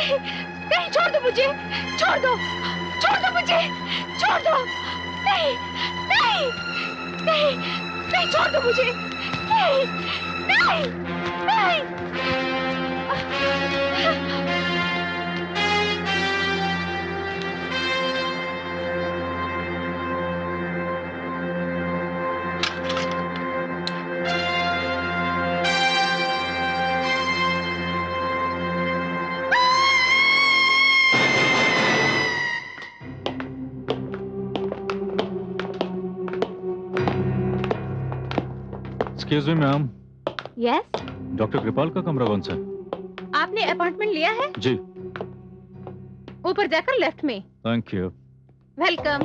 नहीं नहीं, छोड़ दो मुझे, छोड़ दो, छोड़ दो मुझे, छोड़ दो, नहीं नहीं नहीं नहीं, छोड़ दो मुझे, नहीं नहीं नहीं। Excuse me ma'am, yes, doctor Kripal का कमरा कौन सा है? आपने अपॉइंटमेंट लिया है? जी। ऊपर जाकर लेफ्ट में। Thank you. Welcome.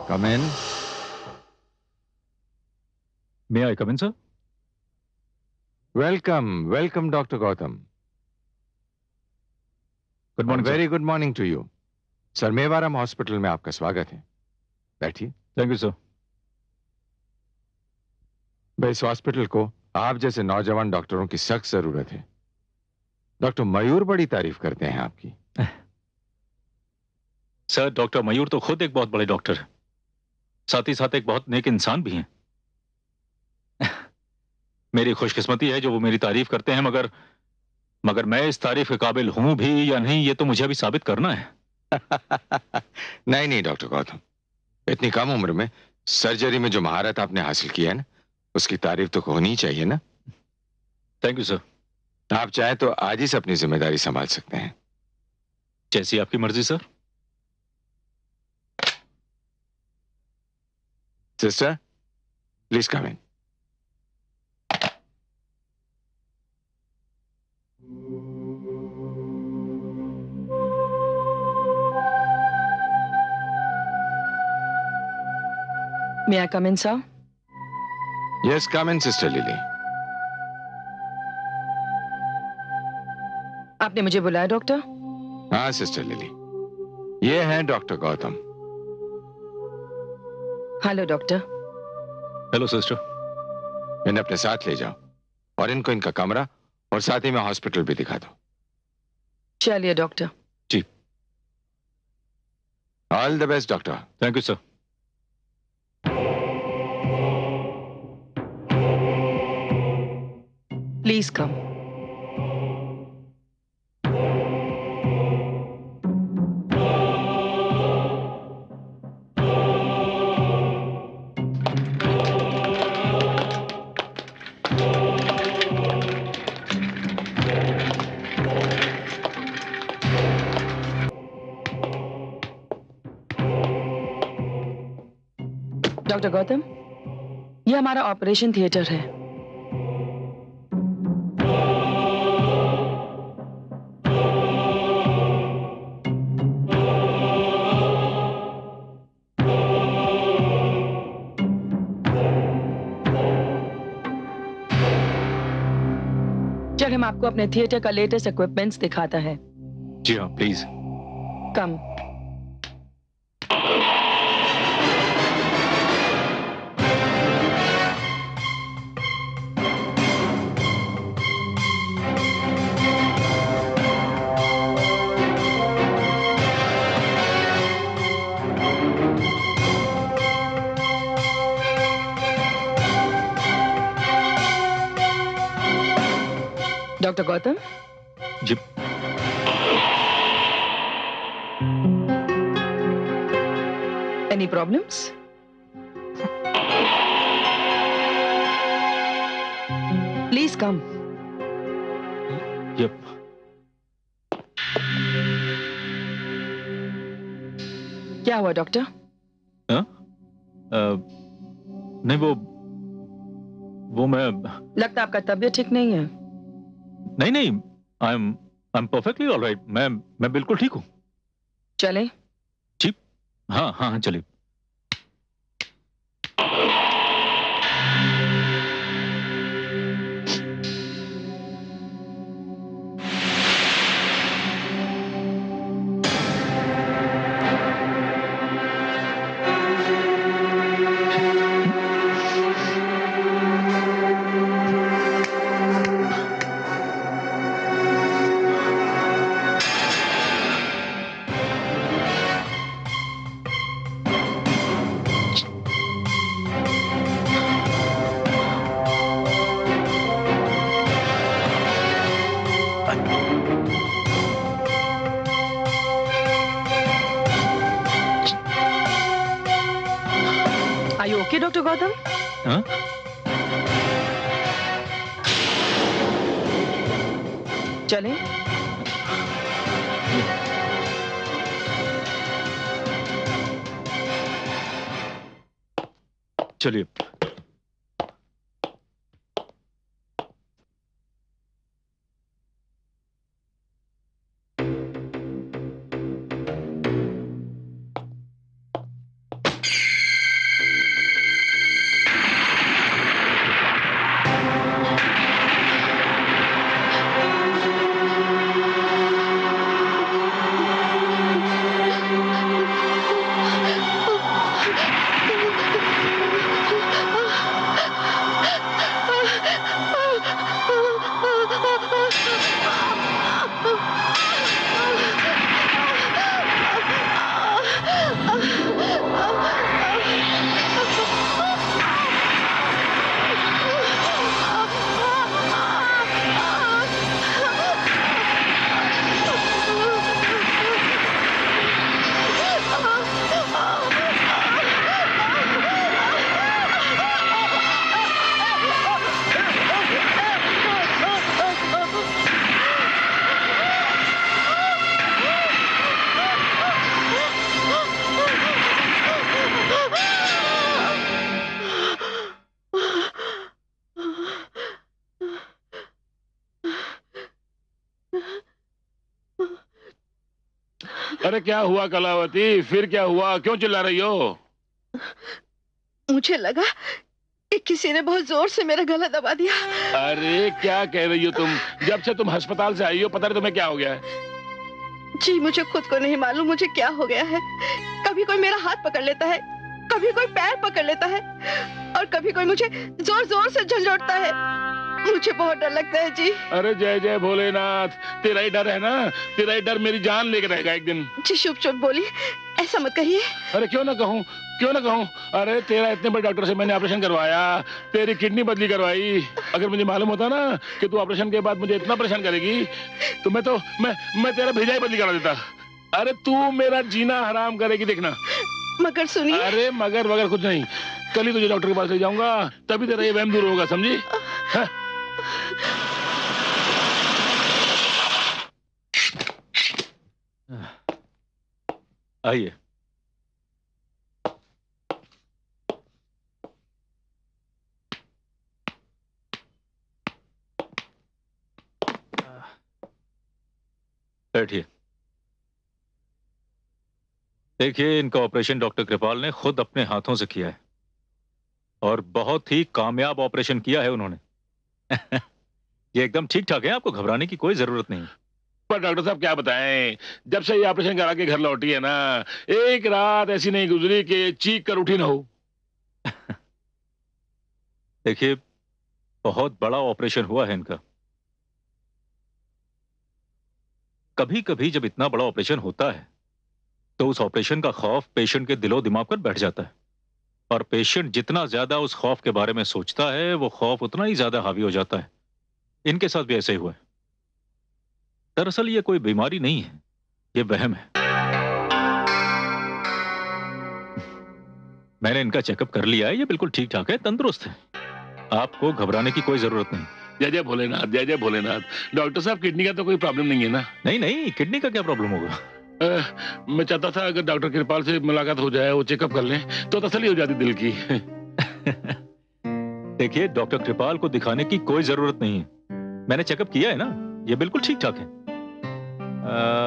Come in. May I come in sir? Welcome, welcome, Dr. Gautam. Good morning. Very good morning to you. Sir, Mewaram hospital में आपका स्वागत है। बैठिए। Thank you sir. भाई, इस हॉस्पिटल को आप जैसे नौजवान डॉक्टरों की सख्त जरूरत है। डॉक्टर मयूर बड़ी तारीफ करते हैं आपकी। सर, डॉक्टर मयूर तो खुद एक बहुत बड़े डॉक्टर हैं, साथ ही साथ एक बहुत नेक इंसान भी हैं। मेरी खुशकिस्मती है जो वो मेरी तारीफ करते हैं, मगर मैं इस तारीफ के काबिल हूं भी या नहीं, ये तो मुझे अभी साबित करना है। नहीं नहीं डॉक्टर गौतम, इतनी कम उम्र में सर्जरी में जो महारत आपने हासिल की है ना, उसकी तारीफ तो होनी ही चाहिए ना। Thank you sir. आप चाहे तो आज ही से अपनी जिम्मेदारी संभाल सकते हैं। जैसी आपकी मर्जी sir. Sister, please come in. May I come in, sir? Yes, come in sister lily. आपने मुझे बुलाया डॉक्टर? हाँ सिस्टर लिली, ये हैं doctor Gautam. Hello doctor. Hello sister. इन्हें अपने साथ ले जाओ और इनको इनका कमरा और साथ ही में हॉस्पिटल भी दिखा दो। चलिए डॉक्टर। जी। All the best doctor. Thank you sir. Please come. Doctor Gautam, यह हमारा ऑपरेशन थिएटर है। चल, हम आपको अपने थिएटर का लेटेस्ट इक्विपमेंट्स दिखाता है। जी हाँ, प्लीज। कम। डॉक्टर गौतम, जी। Any problems? Please come. Yup. क्या हुआ डॉक्टर? हाँ? नहीं, वो मैं। लगता आपका तबीयत ठीक नहीं है। नहीं नहीं, I am perfectly all right. मैं बिल्कुल ठीक हूँ। चलें? जी हाँ हाँ हाँ, चलिए। देखिए डॉक्टर गौतम, हाँ? चलें? चलिए। अरे क्या हुआ कलावती? फिर क्या हुआ? क्यों चिल्ला रही हो? मुझे लगा कि किसी ने बहुत जोर से मेरा गला दबा दिया। अरे क्या कह रही हो तुम? जब से तुम अस्पताल से आई हो पता नहीं तुम्हें क्या हो गया है। जी मुझे खुद को नहीं मालूम मुझे क्या हो गया है। कभी कोई मेरा हाथ पकड़ लेता है, कभी कोई पैर पकड़ लेता है और कभी कोई मुझे जोर जोर से झंझोड़ता है। मुझे बहुत डर लगता है जी। अरे जय जय भोलेनाथ, तेरा ही डर है ना? तेरा ही डर मेरी जान लेके रहेगा एक दिन। जी चुप चुप बोलिए, ऐसा मत कहिए। अरे क्यों ना कहूँ, क्यों ना कहूँ। अरे तेरा इतने बड़े डॉक्टर से मैंने ऑपरेशन करवाया, तेरी किडनी बदली करवाई। अगर मुझे मालूम होता ना कि तू ऑपरेशन के बाद मुझे इतना परेशान करेगी तो मैं तेरा भेजा ही बदली करा देता। अरे तू मेरा जीना हराम करेगी देखना। मगर सुनिए। अरे मगर वगर कुछ नहीं, कल ही तुझे डॉक्टर के पास ले जाऊंगा, तभी तेरा ये वहम दूर होगा, समझी? हाँ? आइए। बैठिए। देखिए, इनका ऑपरेशन डॉक्टर कृपाल ने खुद अपने हाथों से किया है और बहुत ही कामयाब ऑपरेशन किया है उन्होंने। ये एकदम ठीक ठाक है, आपको घबराने की कोई जरूरत नहीं। पर डॉक्टर साहब क्या बताएं, जब से ये ऑपरेशन करा के घर लौटी है ना, एक रात ऐसी नहीं गुजरी कि चीख कर उठी ना हो। देखिए, बहुत बड़ा ऑपरेशन हुआ है इनका। कभी कभी जब इतना बड़ा ऑपरेशन होता है तो उस ऑपरेशन का खौफ पेशेंट के दिलो दिमाग पर बैठ जाता है और पेशेंट जितना ज्यादा उस खौफ के बारे में सोचता है वो खौफ उतना ही ज्यादा हावी हो जाता है। इनके साथ भी ऐसे ही हुआ है। दरअसल ये कोई बीमारी नहीं है, ये वहम है। मैंने इनका चेकअप कर लिया है, ये बिल्कुल ठीक ठाक है, तंदुरुस्त है। आपको घबराने की कोई जरूरत नहीं। जय जय भोलेनाथ, जय जय भोलेनाथ। डॉक्टर साहब किडनी का तो कोई प्रॉब्लम नहीं है ना? नहीं नहीं, किडनी का क्या प्रॉब्लम होगा? मैं चाहता था अगर डॉक्टर कृपाल से मुलाकात हो जाए, वो चेकअप कर लें तो तसल्ली हो जाती दिल की। देखिए, डॉक्टर कृपाल को दिखाने की कोई जरूरत नहीं है। मैंने चेकअप किया है ना, ये बिल्कुल ठीक ठाक है।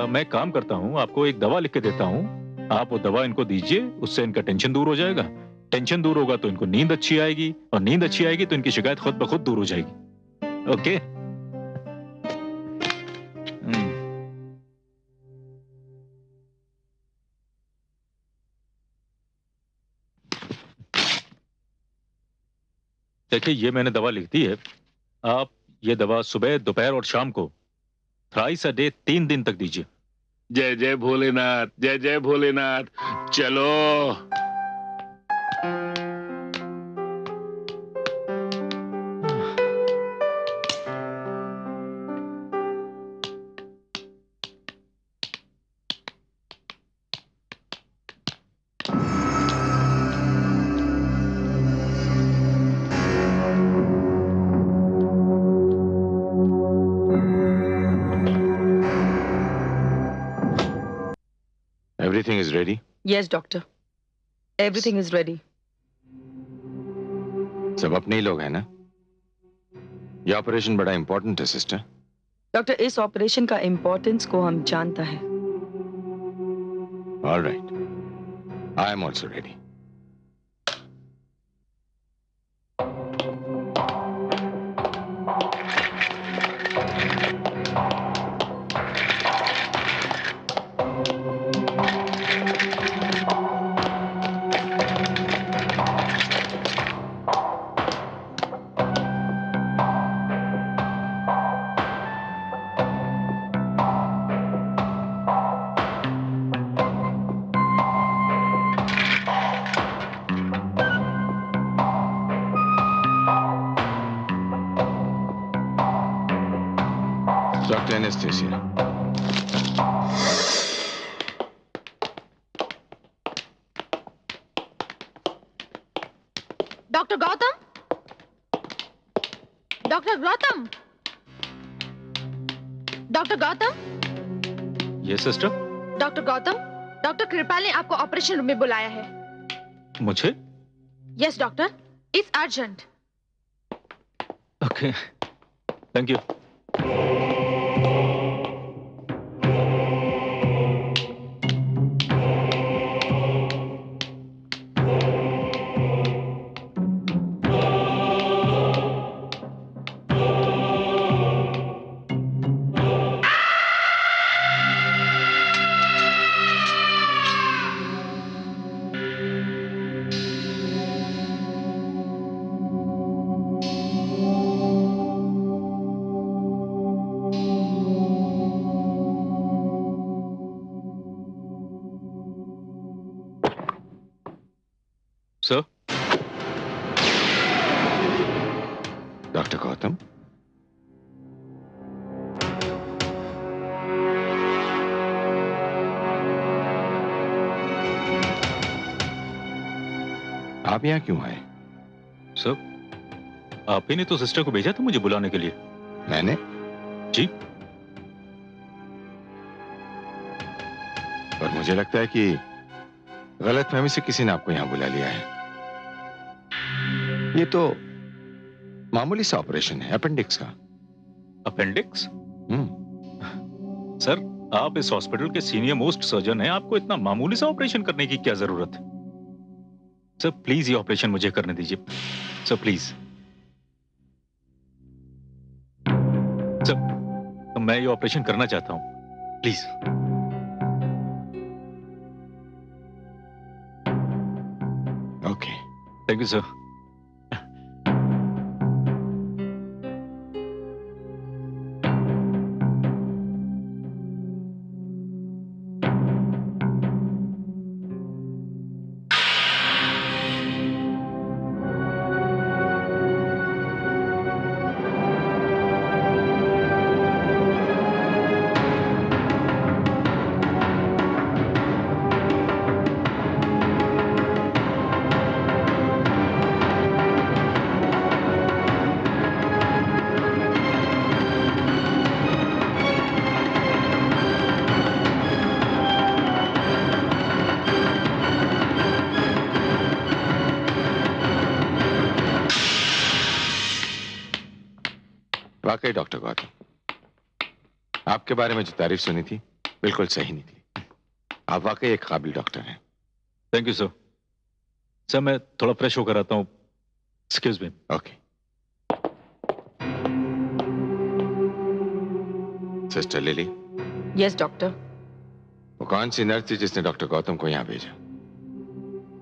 मैं काम करता हूँ, आपको एक दवा लिख के देता हूँ, आप वो दवा इनको दीजिए, उससे इनका टेंशन दूर हो जाएगा। टेंशन दूर होगा तो इनको नींद अच्छी आएगी और नींद अच्छी आएगी तो इनकी शिकायत खुद ब खुद दूर हो जाएगी। ओके? देखिए, ये मैंने दवा लिख दी है। आप ये दवा सुबह, दोपहर और शाम को थ्राइस अ डे 3 दिन तक दीजिए। जय जय भोलेनाथ, जय जय भोलेनाथ। चलो। Everything is ready. Yes doctor, everything is ready. सब अपने ही लोग हैं ना? ये ऑपरेशन बड़ा इंपॉर्टेंट है सिस्टर। डॉक्टर, इस ऑपरेशन का इम्पोर्टेंस को हम जानता है। All right. I am also ready. Dr. Anastasia. Doctor Gautam, doctor Gautam, doctor Gautam, ये सिस्टर, डॉक्टर गौतम, डॉक्टर कृपाल ने आपको ऑपरेशन रूम में बुलाया है। मुझे? Yes doctor, it's urgent. Okay, thank you. Sir, doctor Gautam, आप यहाँ क्यों आए? सर, आप ही ने तो सिस्टर को भेजा था मुझे बुलाने के लिए। मैंने? जी। पर मुझे लगता है कि गलतफहमी से किसी ने आपको यहाँ बुला लिया है। ये तो मामूली सा ऑपरेशन है, अपेंडिक्स का। अपेंडिक्स? सर, आप इस हॉस्पिटल के सीनियर मोस्ट सर्जन हैं, आपको इतना मामूली सा ऑपरेशन करने की क्या जरूरत है? सर प्लीज ये ऑपरेशन मुझे करने दीजिए, सर प्लीज। सर, मैं ये ऑपरेशन करना चाहता हूं, please. Okay, thank you sir. वाकई डॉक्टर गौतम, आपके बारे में जो तारीफ सुनी थी बिल्कुल सही निकली। आप वाकई एक काबिल डॉक्टर हैं। Thank you sir. सर मैं थोड़ा फ्रेश होकर आता हूं, excuse me. Okay. Sister lily, yes doctor. वो कौन सी नर्स थी जिसने डॉक्टर गौतम को यहाँ भेजा?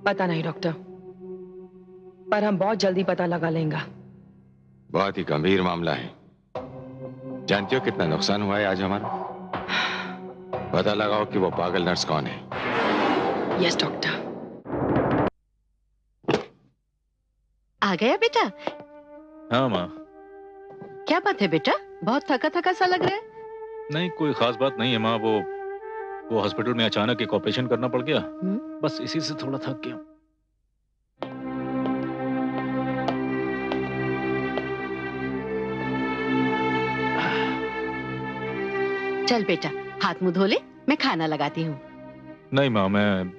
पता नहीं डॉक्टर, पर हम बहुत जल्दी पता लगा लेंगे। बहुत ही गंभीर मामला है। जानती हो कितना नुकसान हुआ है आज हमारा? पता लगाओ कि वो पागल नर्स कौन है। Yes doctor. आ गया बेटा? हाँ माँ। क्या बात है बेटा, बहुत थका थका सा लग रहा है। नहीं कोई खास बात नहीं है माँ, वो हॉस्पिटल में अचानक एक ऑपरेशन करना पड़ गया, बस इसी से थोड़ा थक गया। चल बेटा, हाथ मुंह धो ले, मैं खाना लगाती हूँ। नहीं माँ, मैं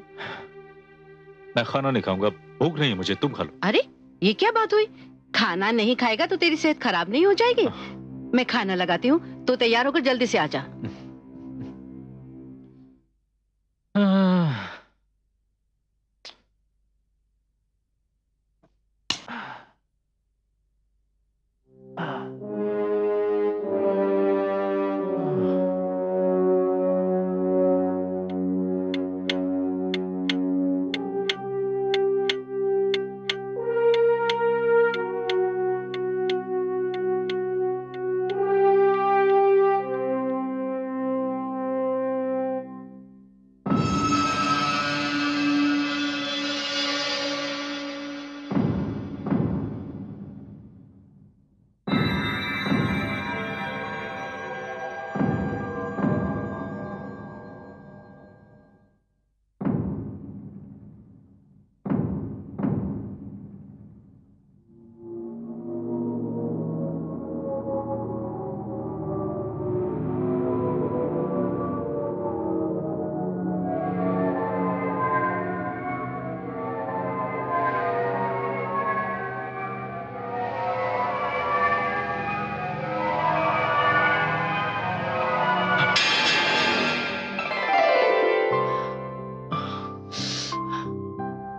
खाना नहीं खाऊंगा, भूख नहीं है मुझे, तुम खा लो। अरे ये क्या बात हुई? खाना नहीं खाएगा तो तेरी सेहत खराब नहीं हो जाएगी? मैं खाना लगाती हूँ, तो तैयार होकर जल्दी से आ जा।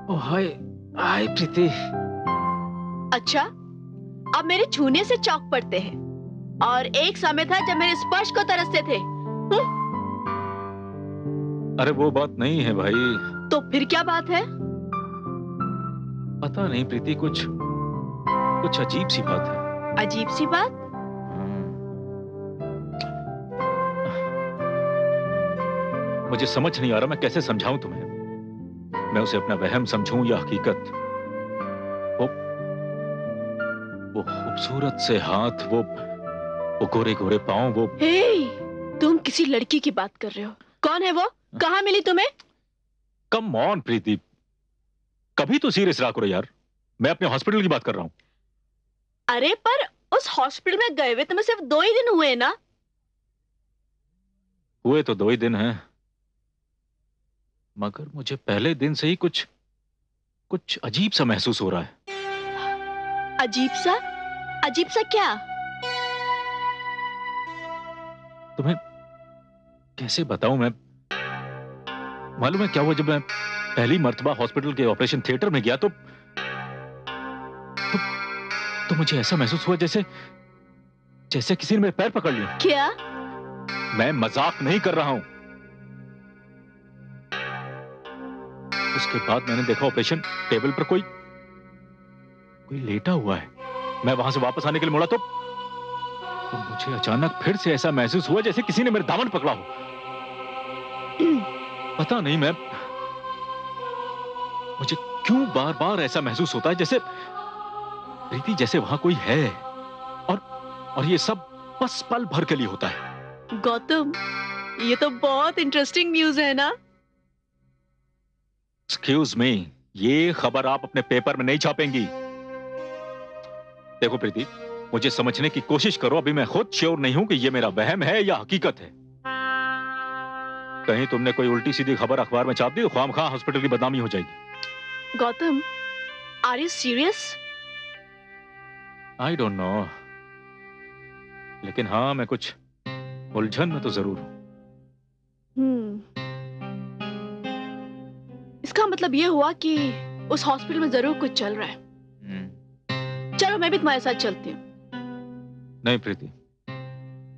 ओ हाय, हाय प्रीति। अच्छा, अब मेरे छूने से चौक पड़ते हैं, और एक समय था जब मेरे स्पर्श को तरसते थे। अरे वो बात नहीं है भाई। तो फिर क्या बात है? पता नहीं प्रीति, कुछ अजीब सी बात है। अजीब सी बात? मुझे समझ नहीं आ रहा मैं कैसे समझाऊं तुम्हें। मैं उसे अपना वहम समझूं या हकीकत। वो खूबसूरत से हाथ, वो गोरे गोरे पांव, वो। हे, तुम किसी लड़की की बात कर रहे हो? कौन है वो? कहाँ मिली तुम्हें? कम ऑन प्रीति, कभी तो सीरियस रहा करो यार। मैं अपने हॉस्पिटल की बात कर रहा हूं। अरे पर उस हॉस्पिटल में गए हुए तुम्हें सिर्फ 2 ही दिन हुए ना? हुए तो 2 ही दिन हैं, मगर मुझे पहले दिन से ही कुछ अजीब सा महसूस हो रहा है। अजीब सा? अजीब सा क्या? तुम्हें कैसे बताऊं मैं? मालूम है क्या हुआ? जब मैं पहली मर्तबा हॉस्पिटल के ऑपरेशन थिएटर में गया तो मुझे ऐसा महसूस हुआ जैसे किसी ने मेरे पैर पकड़ लिए। क्या? मैं मजाक नहीं कर रहा हूं। उसके बाद मैंने देखा ऑपरेशन टेबल पर कोई लेटा हुआ है। मैं वहां से वापस आने के लिए मुड़ा तो मुझे अचानक फिर से ऐसा महसूस हुआ जैसे किसी ने मेरे दामन पकड़ा हो। पता नहीं मुझे क्यों बार बार ऐसा महसूस होता है जैसे प्रीति, जैसे वहां कोई है, और ये सब बस पल भर के लिए होता है। गौतम, ये तो बहुत इंटरेस्टिंग न्यूज़ है ना? एक्सक्यूज मी, ये खबर आप अपने पेपर में नहीं छापेंगी। देखो प्रीति, मुझे समझने की कोशिश करो। अभी मैं खुद श्योर नहीं हूं कि ये मेरा वहम है या हकीकत है। कहीं तुमने कोई उल्टी सीधी खबर अखबार में छाप दी तो ख्वामख्वाह हॉस्पिटल की बदनामी हो जाएगी। Gautam, are you serious? I don't know, लेकिन हाँ, मैं कुछ उलझन में तो जरूर हूं। इसका मतलब ये हुआ कि उस हॉस्पिटल में जरूर कुछ चल रहा है। चलो मैं भी तुम्हारे साथ चलती हूँ। नहीं प्रीति,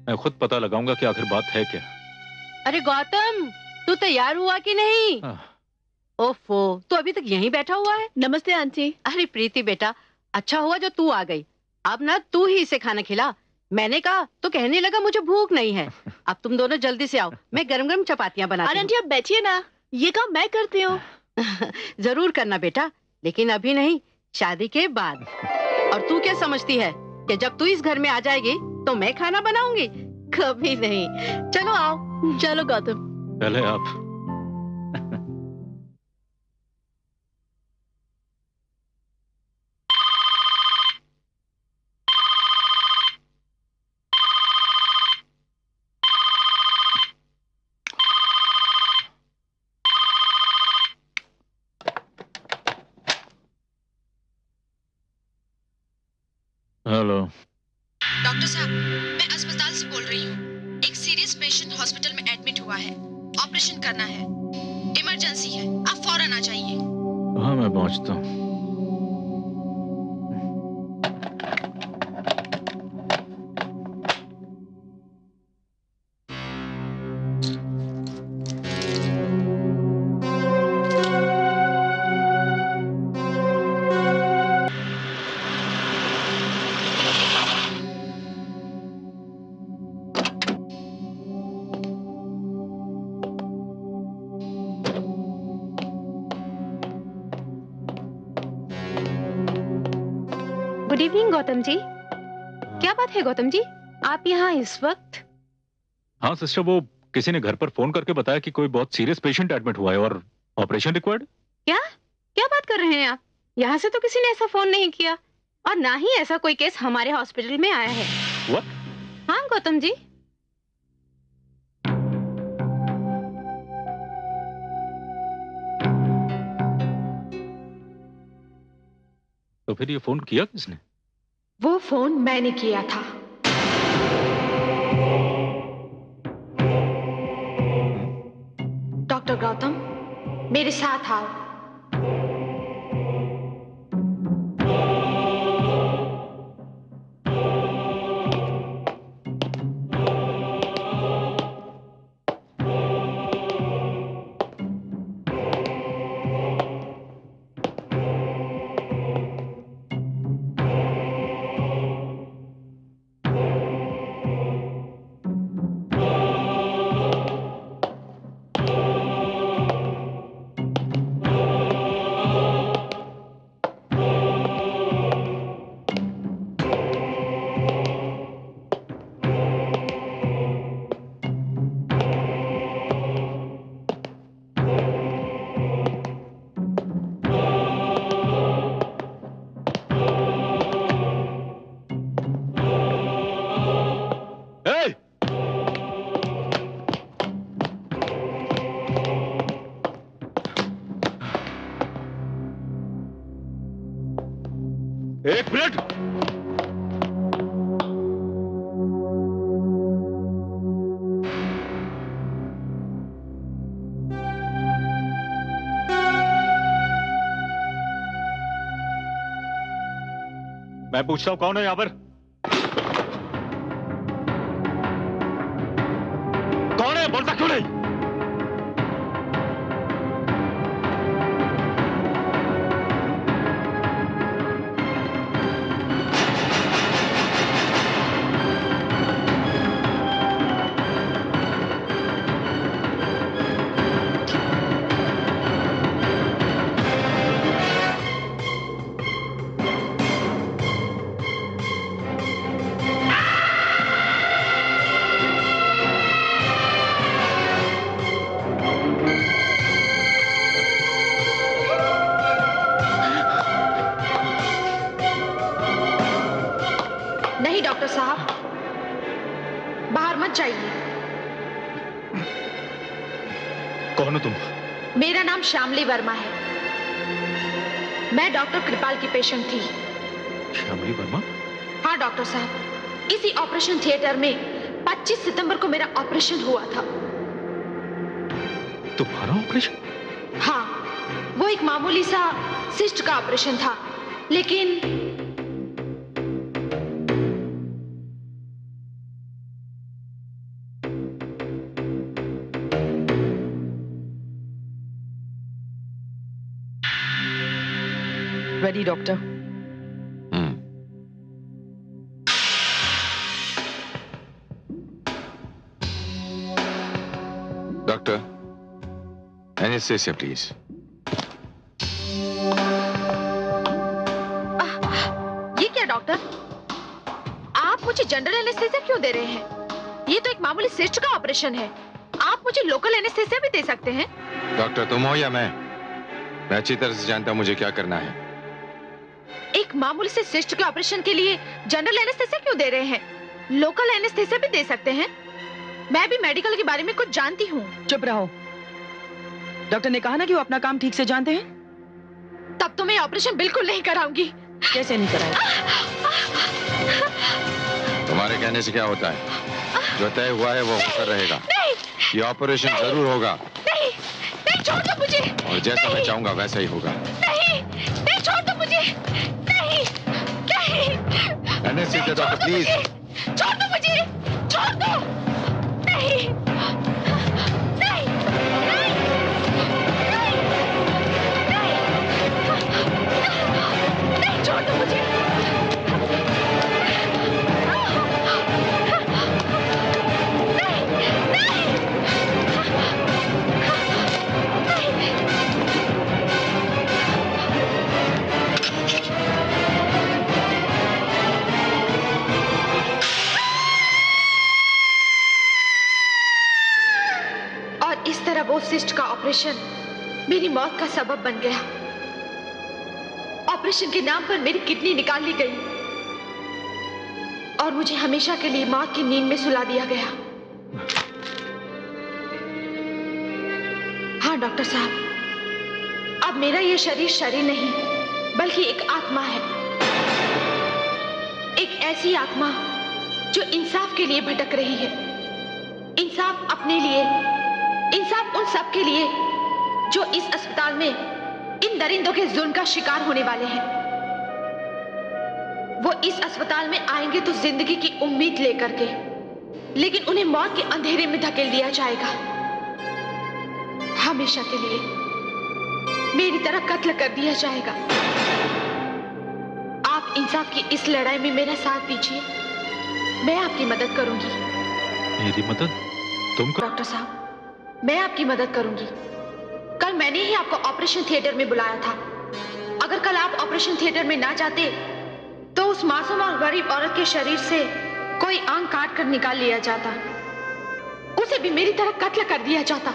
मैं खुद पता लगाऊंगा कि आखिर बात है क्या। अरे गौतम, तू तैयार हुआ कि नहीं? ओफो, तू अभी तक यहीं बैठा हुआ है? नमस्ते आंटी। अरे प्रीति बेटा, अच्छा हुआ जो तू आ गई। अब ना तू ही इसे खाना खिला। मैंने कहा तो कहने लगा मुझे भूख नहीं है। अब तुम दोनों जल्दी से आओ, मैं गरम गरम चपातियां बनाती अरे आंटी आप बैठिए ना, ये काम मैं करती हूँ। हूँ। जरूर करना बेटा, लेकिन अभी नहीं, शादी के बाद। और तू क्या समझती है कि जब तू इस घर में आ जाएगी तो मैं खाना बनाऊंगी? कभी नहीं। चलो आओ। चलो गौतम। पहले आप। हेलो। डॉक्टर साहब, मैं अस्पताल से बोल रही हूँ। एक सीरियस पेशेंट हॉस्पिटल में एडमिट हुआ है। ऑपरेशन करना है, इमरजेंसी है, आप फौरन आ जाइए। हाँ, मैं पहुंचता हूँ। Good evening Gautam ji. क्या बात है गौतम जी, आप यहाँ इस वक्त? हाँ सिस्टर, वो किसी ने घर पर फोन करके बताया कि कोई बहुत सीरियस पेशेंट एडमिट हुआ है और ऑपरेशन रिक्वायर्ड। क्या क्या बात कर रहे हैं आप? यहाँ से तो किसी ने ऐसा फोन नहीं किया और ना ही ऐसा कोई केस हमारे हॉस्पिटल में आया है। What? हाँ गौतम जी। तो फिर ये फोन किया किसने? वो फोन मैंने किया था। डॉक्टर गौतम, मेरे साथ आओ। Hey! एक मिनट। मैं पूछता हूं कौन है यहां पर? कौन है? बोलता क्यों नहीं? नहीं डॉक्टर साहब, बाहर मत जाइए। कौन हो तुम? मेरा नाम श्यामली वर्मा है। मैं डॉक्टर कृपाल की पेशेंट थी। श्यामली वर्मा? हाँ डॉक्टर साहब, इसी ऑपरेशन थिएटर में 25 सितंबर को मेरा ऑपरेशन हुआ था। तुम्हारा ऑपरेशन? हाँ, वो एक मामूली सा सिस्ट का ऑपरेशन था, लेकिन ready doctor? Doctor, anaesthesia please. ये क्या डॉक्टर, आप मुझे जनरल एनेस्थेसिया क्यों दे रहे हैं? ये तो एक मामूली सिस्ट का ऑपरेशन है। आप मुझे लोकल एनेस्थेसिया भी दे सकते हैं। डॉक्टर तुम हो या मैं अच्छी तरह से जानता हूं मुझे क्या करना है। एक मामूली से सिस्ट के ऑपरेशन के लिए जनरल एनेस्थेसिया क्यों दे रहे हैं? लोकल एनेस्थेसिया भी दे सकते हैं। मैं भी मेडिकल के बारे में कुछ जानती हूँ। चुप रहो। डॉक्टर ने कहा ना कि वो अपना काम ठीक से जानते हैं। तब तो मैं ऑपरेशन बिल्कुल नहीं कराऊंगी। कैसे नहीं कराएगा? तुम्हारे कहने से क्या होता है? जो तय हुआ है वो होकर रहेगा। नहीं ये ऑपरेशन जरूर होगा नहीं नहीं, छोड़ दो मुझे। और जैसा मैं चाहूंगा वैसा ही होगा। नहीं नहीं, छोड़ दो मुझे। नहीं नहीं एनेस्थीसिया छोड़ डॉक्टर दो प्लीज। मुझे, छोड़ दो मुझे, छोड़ दो। नहीं नहीं नहीं नहीं, छोड़ दो मुझे। और इस तरह वो सिस्ट का ऑपरेशन मेरी मौत का सबब बन गया। ऑपरेशन के नाम पर मेरी किडनी निकाल ली गई और मुझे हमेशा के लिए मौत की नींद में सुला दिया गया। हाँ डॉक्टर साहब, अब मेरा ये शरीर नहीं बल्कि एक आत्मा है। एक ऐसी आत्मा जो इंसाफ के लिए भटक रही है। इंसाफ अपने लिए, इंसाफ उन सब के लिए जो इस अस्पताल में इन दरिंदों के जुल्म का शिकार होने वाले हैं। वो इस अस्पताल में आएंगे तो जिंदगी की उम्मीद लेकर के, लेकिन उन्हें मौत के अंधेरे में धकेल दिया जाएगा। हमेशा के लिए मेरी तरह कत्ल कर दिया जाएगा। आप इंसाफ की इस लड़ाई में मेरा साथ दीजिए, मैं आपकी मदद करूंगी। मेरी मदद? तुम कर... डॉक्टर साहब, मैं आपकी मदद करूंगी। कल मैंने ही आपको ऑपरेशन थिएटर में बुलाया था। अगर कल आप ऑपरेशन थिएटर में ना जाते तो उस मासूम और गरीब औरत के शरीर से कोई अंग काट कर निकाल लिया जाता, उसे भी मेरी तरह कत्ल कर दिया जाता।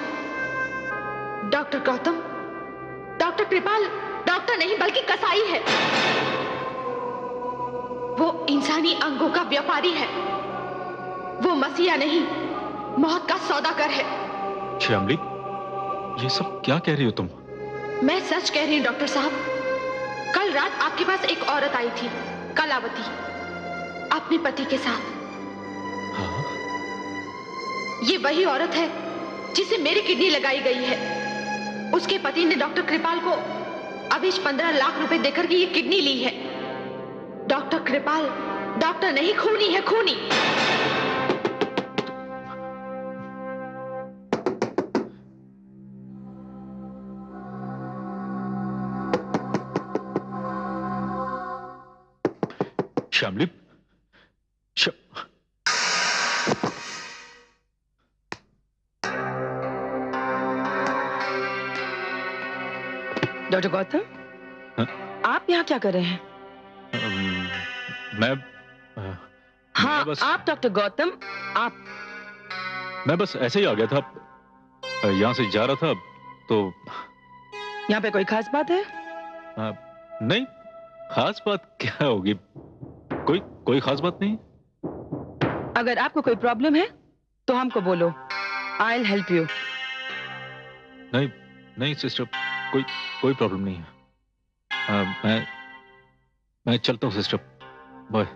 डॉक्टर गौतम, डॉक्टर कृपाल डॉक्टर नहीं बल्कि कसाई है। वो इंसानी अंगों का व्यापारी है। वो मसीहा नहीं, मौत का सौदागर है। श्यामली, ये सब क्या कह रही हो तुम? मैं सच कह रही हूं डॉक्टर साहब। कल रात आपके पास एक औरत आई थी, कलावती, अपने पति के साथ। हाँ? ये वही औरत है जिसे मेरी किडनी लगाई गई है। उसके पति ने डॉक्टर कृपाल को अभी 15 लाख रुपए देकर के ये किडनी ली है। डॉक्टर कृपाल डॉक्टर नहीं, खूनी है, खूनी। श्यामली, डॉक्टर गौतम, हाँ? आप यहाँ क्या कर रहे हैं? मैं हाँ, बस... आप डॉक्टर गौतम, आप... मैं बस ऐसे ही आ गया था, यहाँ से जा रहा था तो... यहाँ पे कोई खास बात है? नहीं, खास बात क्या होगी? कोई खास बात नहीं। अगर आपको कोई प्रॉब्लम है तो हमको बोलो, I'll help you। नहीं सिस्टर, कोई प्रॉब्लम नहीं है। मैं चलता हूँ सिस्टर, बाय।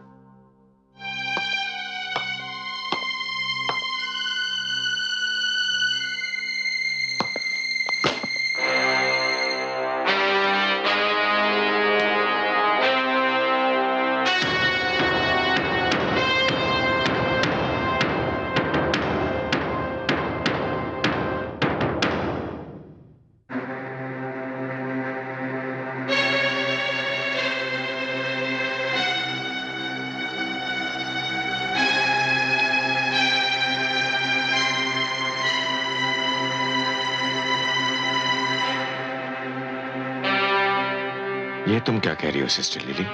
ये तुम क्या कह रही हो सिस्टर लिली?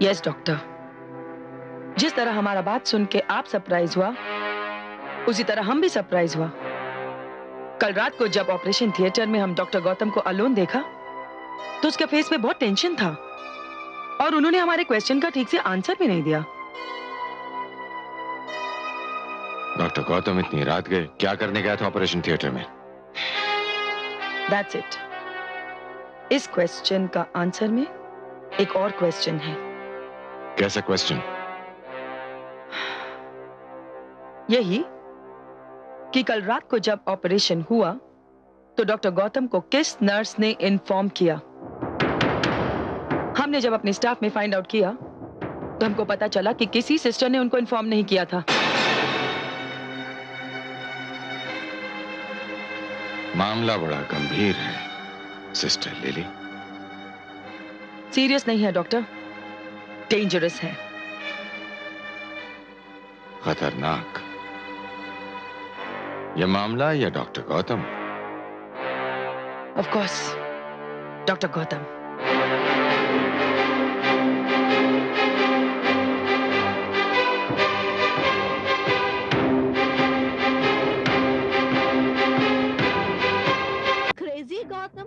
यस डॉक्टर, जिस तरह हमारा बात सुन के आप सरप्राइज हुआ, उसी तरह हम भी सरप्राइज हुआ। कल रात को जब ऑपरेशन थिएटर में हम डॉक्टर गौतम को अलोन देखा तो उसके फेस में बहुत टेंशन था और उन्होंने हमारे क्वेश्चन का ठीक से आंसर भी नहीं दिया। डॉक्टर गौतम इतनी रात गए, क्या करने गया था ऑपरेशन थिएटर में? That's it। इस क्वेश्चन का आंसर में एक और क्वेश्चन है। कैसा क्वेश्चन? यही कि कल रात को जब ऑपरेशन हुआ तो डॉक्टर गौतम को किस नर्स ने इन्फॉर्म किया? हमने जब अपने स्टाफ में फाइंड आउट किया तो हमको पता चला कि किसी सिस्टर ने उनको इन्फॉर्म नहीं किया था। मामला बड़ा गंभीर है सिस्टर लिली। सीरियस नहीं है डॉक्टर, डेंजरस है। खतरनाक। यह मामला या doctor Gautam? Of course doctor Gautam. Crazy Gautam,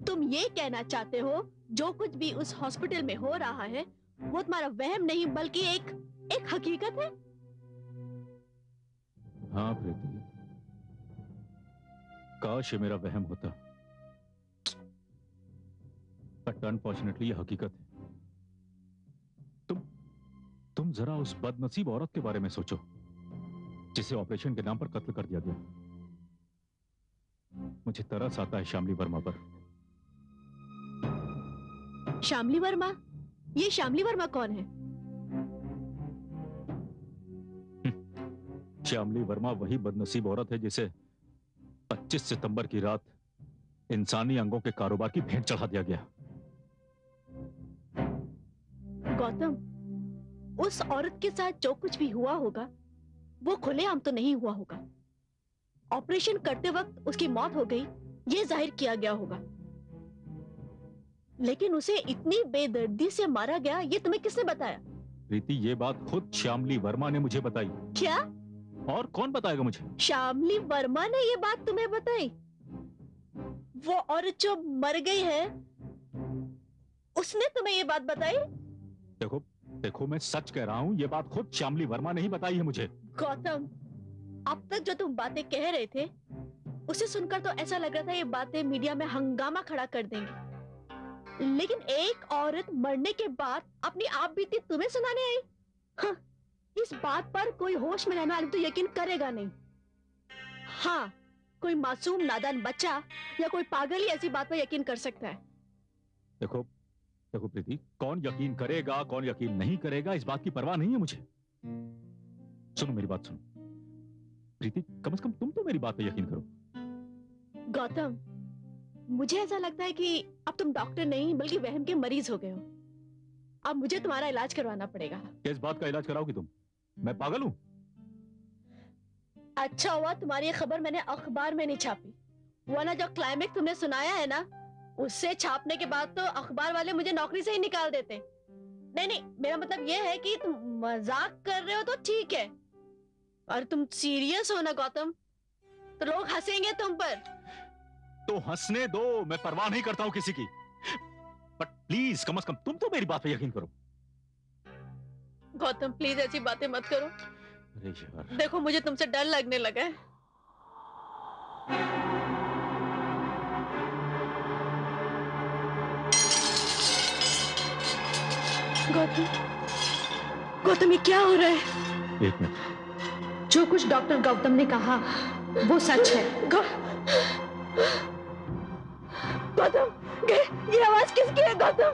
तुम ये कहना चाहते हो जो कुछ भी उस हॉस्पिटल में हो रहा है वो तुम्हारा वहम नहीं बल्कि एक हकीकत है? हाँ प्रीति, काश ये मेरा वहम होता, बट अनफॉर्चुनेटली ये हकीकत है। तुम जरा उस बदनसीब औरत के बारे में सोचो जिसे ऑपरेशन के नाम पर कत्ल कर दिया गया। मुझे तरस आता है शामली वर्मा पर। शामली वर्मा? ये शामली वर्मा कौन है? श्यामली वर्मा वही बदनसीब औरत है जिसे 25 सितंबर की रात इंसानी अंगों के कारोबार की भेंट चढ़ा दिया गया। गौतम, उस औरत के साथ जो कुछ भी हुआ होगा वो खुलेआम तो नहीं हुआ होगा। ऑपरेशन करते वक्त उसकी मौत हो गई ये जाहिर किया गया होगा, लेकिन उसे इतनी बेदर्दी से मारा गया ये तुम्हें किसने बताया? प्रीति, ये बात खुद श्यामली वर्मा ने मुझे बताई। क्या? और कौन बताएगा मुझे? श्यामली वर्मा ने ये बात तुम्हें बताई? वो औरत जो मर गई है उसने तुम्हें ये बात बताई? देखो मैं सच कह रहा हूँ, ये बात खुद श्यामली वर्मा ने ही बताई है मुझे। गौतम, अब तक जो तुम बातें कह रहे थे उसे सुनकर तो ऐसा लग रहा था ये बातें मीडिया में हंगामा खड़ा कर देंगी, लेकिन एक औरत मरने के बाद अपनी आप बीती तुम्हें सुनाने आई? हाँ, इस बात पर कोई होश में रहने वाला तो यकीन करेगा नहीं। हाँ, कोई मासूम नादान बच्चा या कोई पागल ही ऐसी बात पर यकीन कर सकता है। देखो प्रीति, कौन यकीन करेगा कौन यकीन नहीं करेगा इस बात की परवाह नहीं है मुझे। सुनो मेरी बात सुनो प्रीति, कम से कम तुम तो मेरी बात पे यकीन करो। गौतम, मुझे ऐसा लगता है कि अब तुम डॉक्टर नहीं बल्कि वहम के मरीज हो गए हो। अब मुझे तुम्हारा इलाज करवाना पड़ेगा। किस बात का इलाज कराओगी तुम? मैं पागल हूँ? अच्छा हुआ तुम्हारी ये खबर मैंने अखबार में नहीं छापी, वरना जो क्लाइमेक्स तुमने सुनाया है ना उससे छापने के बाद तो अखबार वाले मुझे नौकरी से ही निकाल देते। नहीं, मेरा मतलब ये है कि तुम मजाक कर रहे हो तो ठीक है, और तुम सीरियस हो ना गौतम तो लोग हंसेंगे तुम पर। तो हंसने दो, मैं परवाह नहीं करता हूँ किसी की, बट प्लीज कम से कम तुम तो मेरी बात पे यकीन करो। गौतम प्लीज ऐसी बातें मत करो। अरे यार, देखो मुझे तुमसे डर लगने लगा है। गौतम ये क्या हो रहा है? एक मिनट। जो कुछ डॉक्टर गौतम ने कहा वो सच है। गौतम, ये आवाज किसकी है गौतम?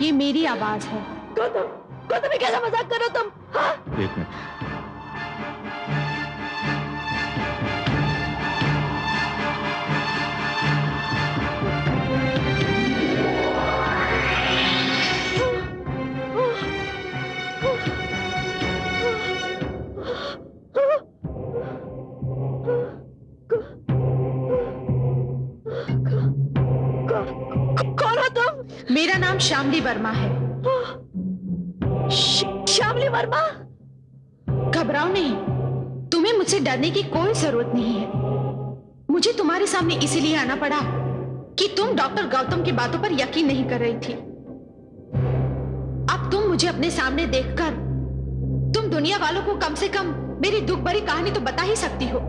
ये मेरी आवाज है। गौतम ये कैसा मजाक कर रहे हो तुम? हाँ? एक मिनट। कौन हो तुम? मेरा नाम श्यामली वर्मा है। श्यामली वर्मा? घबराओ नहीं, तुम्हें मुझसे डरने की कोई जरूरत नहीं है। मुझे तुम्हारे सामने इसीलिए आना पड़ा कि तुम डॉक्टर गौतम की बातों पर यकीन नहीं कर रही थी। अब तुम मुझे अपने सामने देखकर तुम दुनिया वालों को कम से कम मेरी दुख भरी कहानी तो बता ही सकती हो।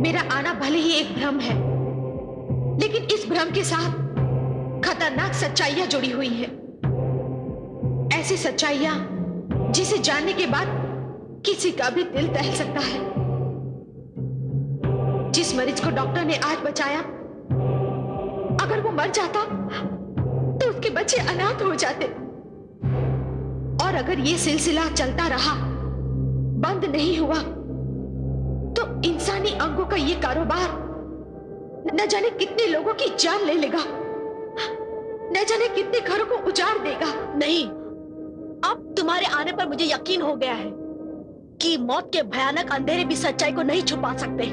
मेरा आना भले ही एक भ्रम है, लेकिन इस भ्रम के साथ खतरनाक सच्चाइयां जुड़ी हुई है। ऐसी सच्चाइयां जिसे जानने के बाद किसी का भी दिल दहल सकता है। जिस मरीज को डॉक्टर ने आज बचाया, अगर वो मर जाता तो उसके बच्चे अनाथ हो जाते। और अगर ये सिलसिला चलता रहा, बंद नहीं हुआ, तो इंसानी अंगों का ये कारोबार न जाने कितने लोगों की जान ले लेगा, न जाने कितने घरों को उजाड़ देगा। नहीं, अब तुम्हारे आने पर मुझे यकीन हो गया है कि मौत के भयानक अंधेरे भी सच्चाई को नहीं छुपा सकते।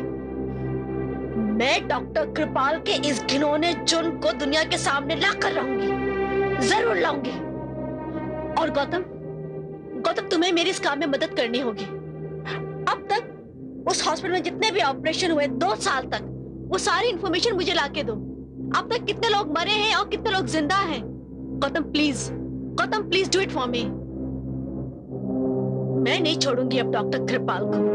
मैं डॉक्टर कृपाल के इस घिनौने जुर्म को दुनिया के सामने लाकर रहूंगी, जरूर लाऊंगी। और गौतम, तुम्हें मेरे इस काम में मदद करनी होगी। अब तक उस हॉस्पिटल में जितने भी ऑपरेशन हुए 2 साल तक, वो सारी इंफॉर्मेशन मुझे लाके दो। अब तक कितने लोग मरे हैं और कितने लोग जिंदा हैं। Gautam please do it for me. मैं नहीं छोड़ूंगी अब डॉक्टर कृपाल को।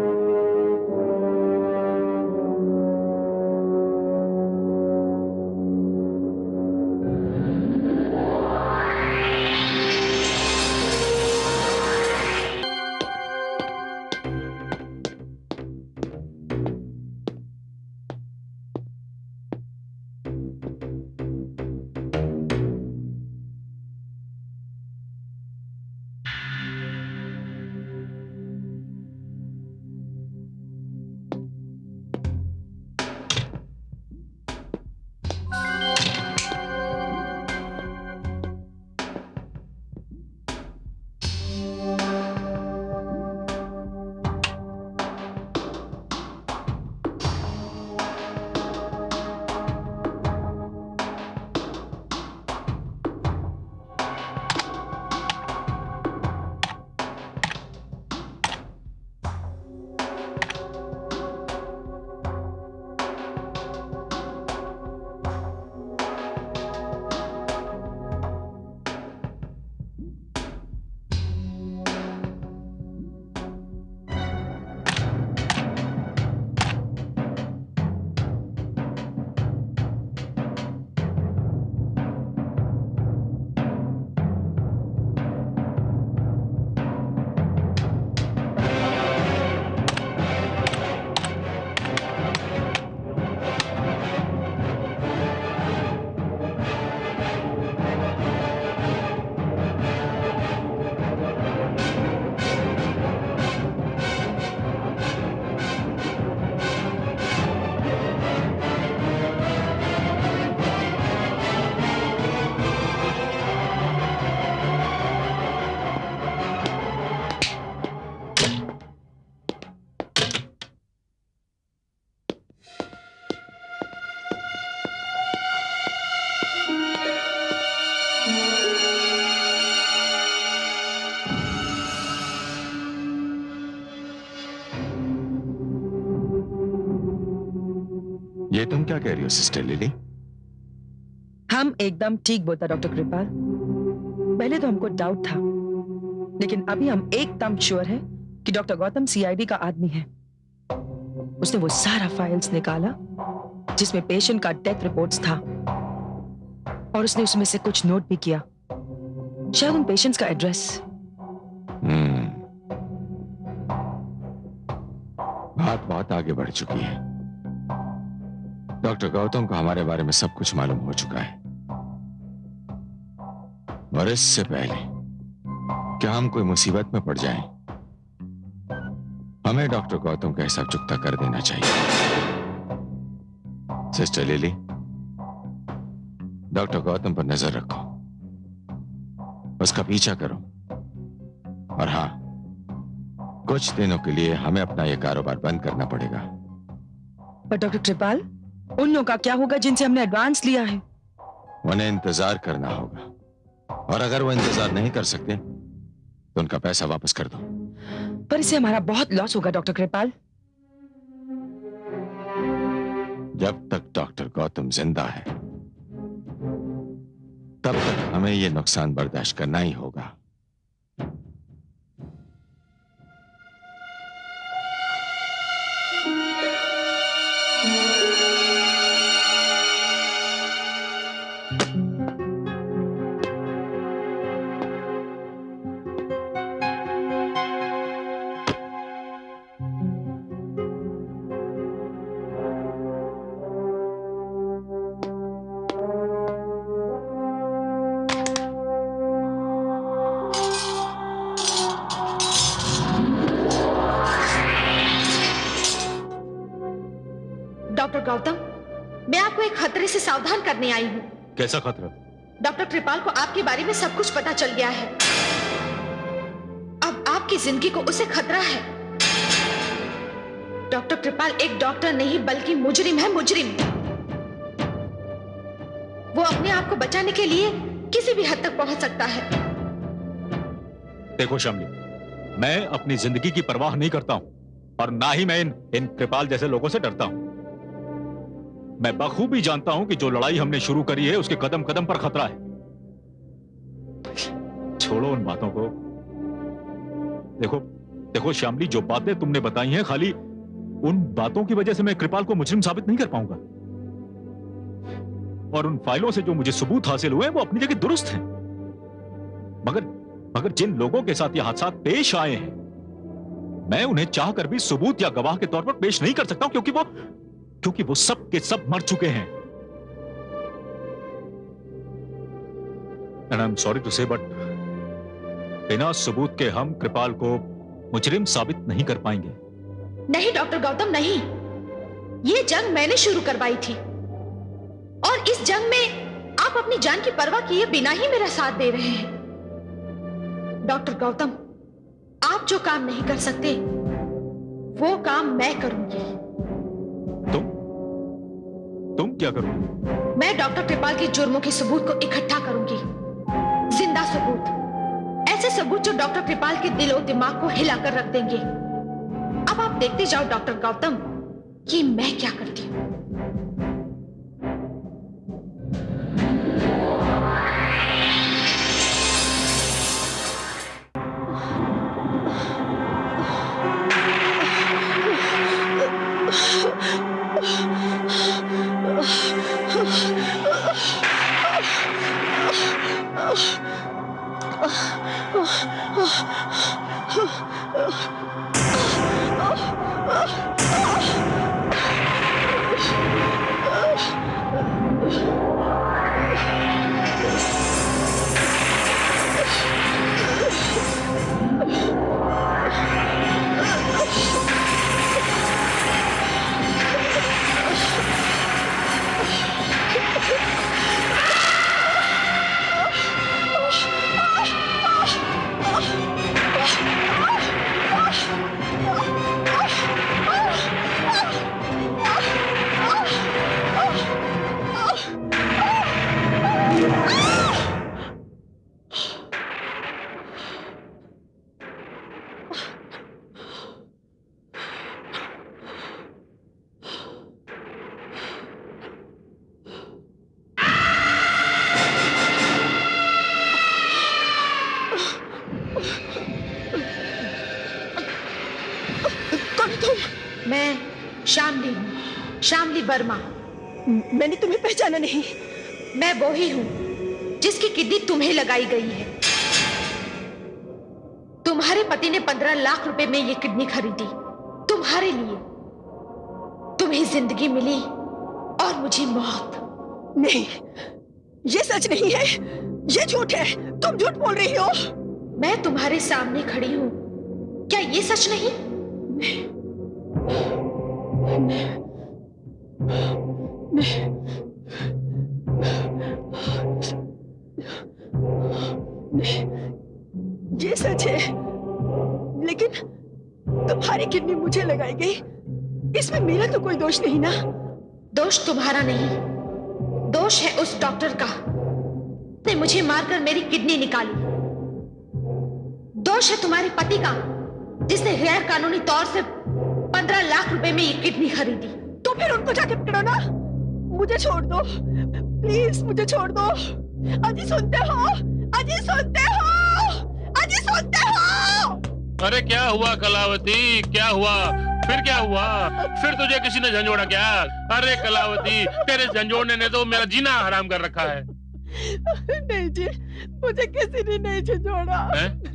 ये तुम क्या कह रही हो सिस्टर लिली? हम एकदम ठीक बोलता डॉक्टर कृपाल। पहले तो हमको डाउट था, लेकिन अभी हम एकदम श्योर है कि डॉक्टर गौतम सीआईडी का आदमी है। उसने वो सारा फाइल्स निकाला जिसमें पेशेंट का डेथ रिपोर्ट्स था, और उसने उसमें से कुछ नोट भी किया, शायद उन पेशेंट्स का एड्रेस। बात बहुत आगे बढ़ चुकी है। डॉक्टर गौतम को हमारे बारे में सब कुछ मालूम हो चुका है, और इससे पहले कि हम कोई मुसीबत में पड़ जाएं, हमें डॉक्टर गौतम का हिसाब चुकता कर देना चाहिए। सिस्टर लिली, डॉक्टर गौतम पर नजर रखो, उसका पीछा करो, और हां, कुछ दिनों के लिए हमें अपना यह कारोबार बंद करना पड़ेगा। पर डॉक्टर कृपाल, उन लोगों का क्या होगा जिनसे हमने एडवांस लिया है? उन्हें इंतजार करना होगा, और अगर वो इंतजार नहीं कर सकते तो उनका पैसा वापस कर दो। पर इससे हमारा बहुत लॉस होगा डॉक्टर कृपाल। जब तक डॉक्टर गौतम जिंदा है, तब तक हमें यह नुकसान बर्दाश्त करना ही होगा। डॉक्टर गौतम, मैं आपको एक खतरे से सावधान करने आई हूँ। कैसा खतरा? डॉक्टर कृपाल को आपके बारे में सब कुछ पता चल गया है। अब आपकी जिंदगी को उसे खतरा है। डॉक्टर कृपाल एक डॉक्टर नहीं बल्कि मुजरिम है, मुजरिम। वो अपने आप को बचाने के लिए किसी भी हद तक पहुंच सकता है। देखो शामली, मैं अपनी जिंदगी की परवाह नहीं करता हूं और ना ही मैं इन कृपाल जैसे लोगों से डरता हूं। मैं बखूबी जानता हूं कि जो लड़ाई हमने शुरू करी है उसके कदम कदम पर खतरा है। छोड़ो उन बातों को। देखो शामली, जो बातें तुमने बताई हैं खाली उन बातों की वजह से मैं कृपाल को मुजरिम साबित नहीं कर पाऊंगा। और उन फाइलों से जो मुझे सबूत हासिल हुए वो अपनी जगह दुरुस्त हैं। मगर जिन लोगों के साथ ये हादसा पेश आए हैं, मैं उन्हें चाहकर भी सबूत या गवाह के तौर पर पेश नहीं कर सकता क्योंकि वो सब के सब मर चुके हैं। And I'm sorry to say, but बिना सबूत के हम कृपाल को मुजरिम साबित नहीं कर पाएंगे। नहीं डॉक्टर गौतम, नहीं। ये जंग मैंने शुरू करवाई थी और इस जंग में आप अपनी जान की परवाह किए बिना ही मेरा साथ दे रहे हैं। डॉक्टर गौतम, आप जो काम नहीं कर सकते वो काम मैं करूंगी। तुम क्या करोगे? मैं डॉक्टर कृपाल के जुर्मों के सबूत को इकट्ठा करूंगी, जिंदा सबूत, ऐसे सबूत जो डॉक्टर कृपाल के दिलो दिमाग को हिलाकर रख देंगे। अब आप देखते जाओ डॉक्टर गौतम कि मैं क्या करती हूँ। मैं शामली हूँ, शामली वर्मा। मैंने तुम्हें पहचाना नहीं। मैं वो ही हूँ जिसकी किडनी तुम्हें लगाई गई है। तुम्हारे पति ने 15 लाख रुपए में ये किडनी खरीदी तुम्हारे लिए। तुम्हें जिंदगी मिली और मुझे मौत। नहीं, ये सच नहीं है, ये झूठ है। तुम झूठ बोल रही हो। मैं तुम्हारे सामने खड़ी हूँ, क्या ये सच नहीं? ये सच है, लेकिन तुम्हारी किडनी मुझे लगाई गई, इसमें मेरा तो कोई दोष नहीं ना। दोष तुम्हारा नहीं, दोष है उस डॉक्टर का ने मुझे मारकर मेरी किडनी निकाली। दोष है तुम्हारे पति का जिसने गैर कानूनी तौर से 15 लाख रुपए में ये किडनी खरीदी। तो फिर उनको जाके पकड़ो ना। मुझे छोड़ दो प्लीज, मुझे छोड़ दो। अजी सुनते हो? अजी सुनते हो? अजी सुनते हो? अरे क्या हुआ कलावती, क्या हुआ? फिर क्या हुआ? फिर तुझे किसी ने झंझोड़ा क्या? अरे कलावती, तेरे झंझोड़ने ने तो मेरा जीना हराम कर रखा है। नहीं जी, मुझे किसी ने नहीं झंझोड़ा।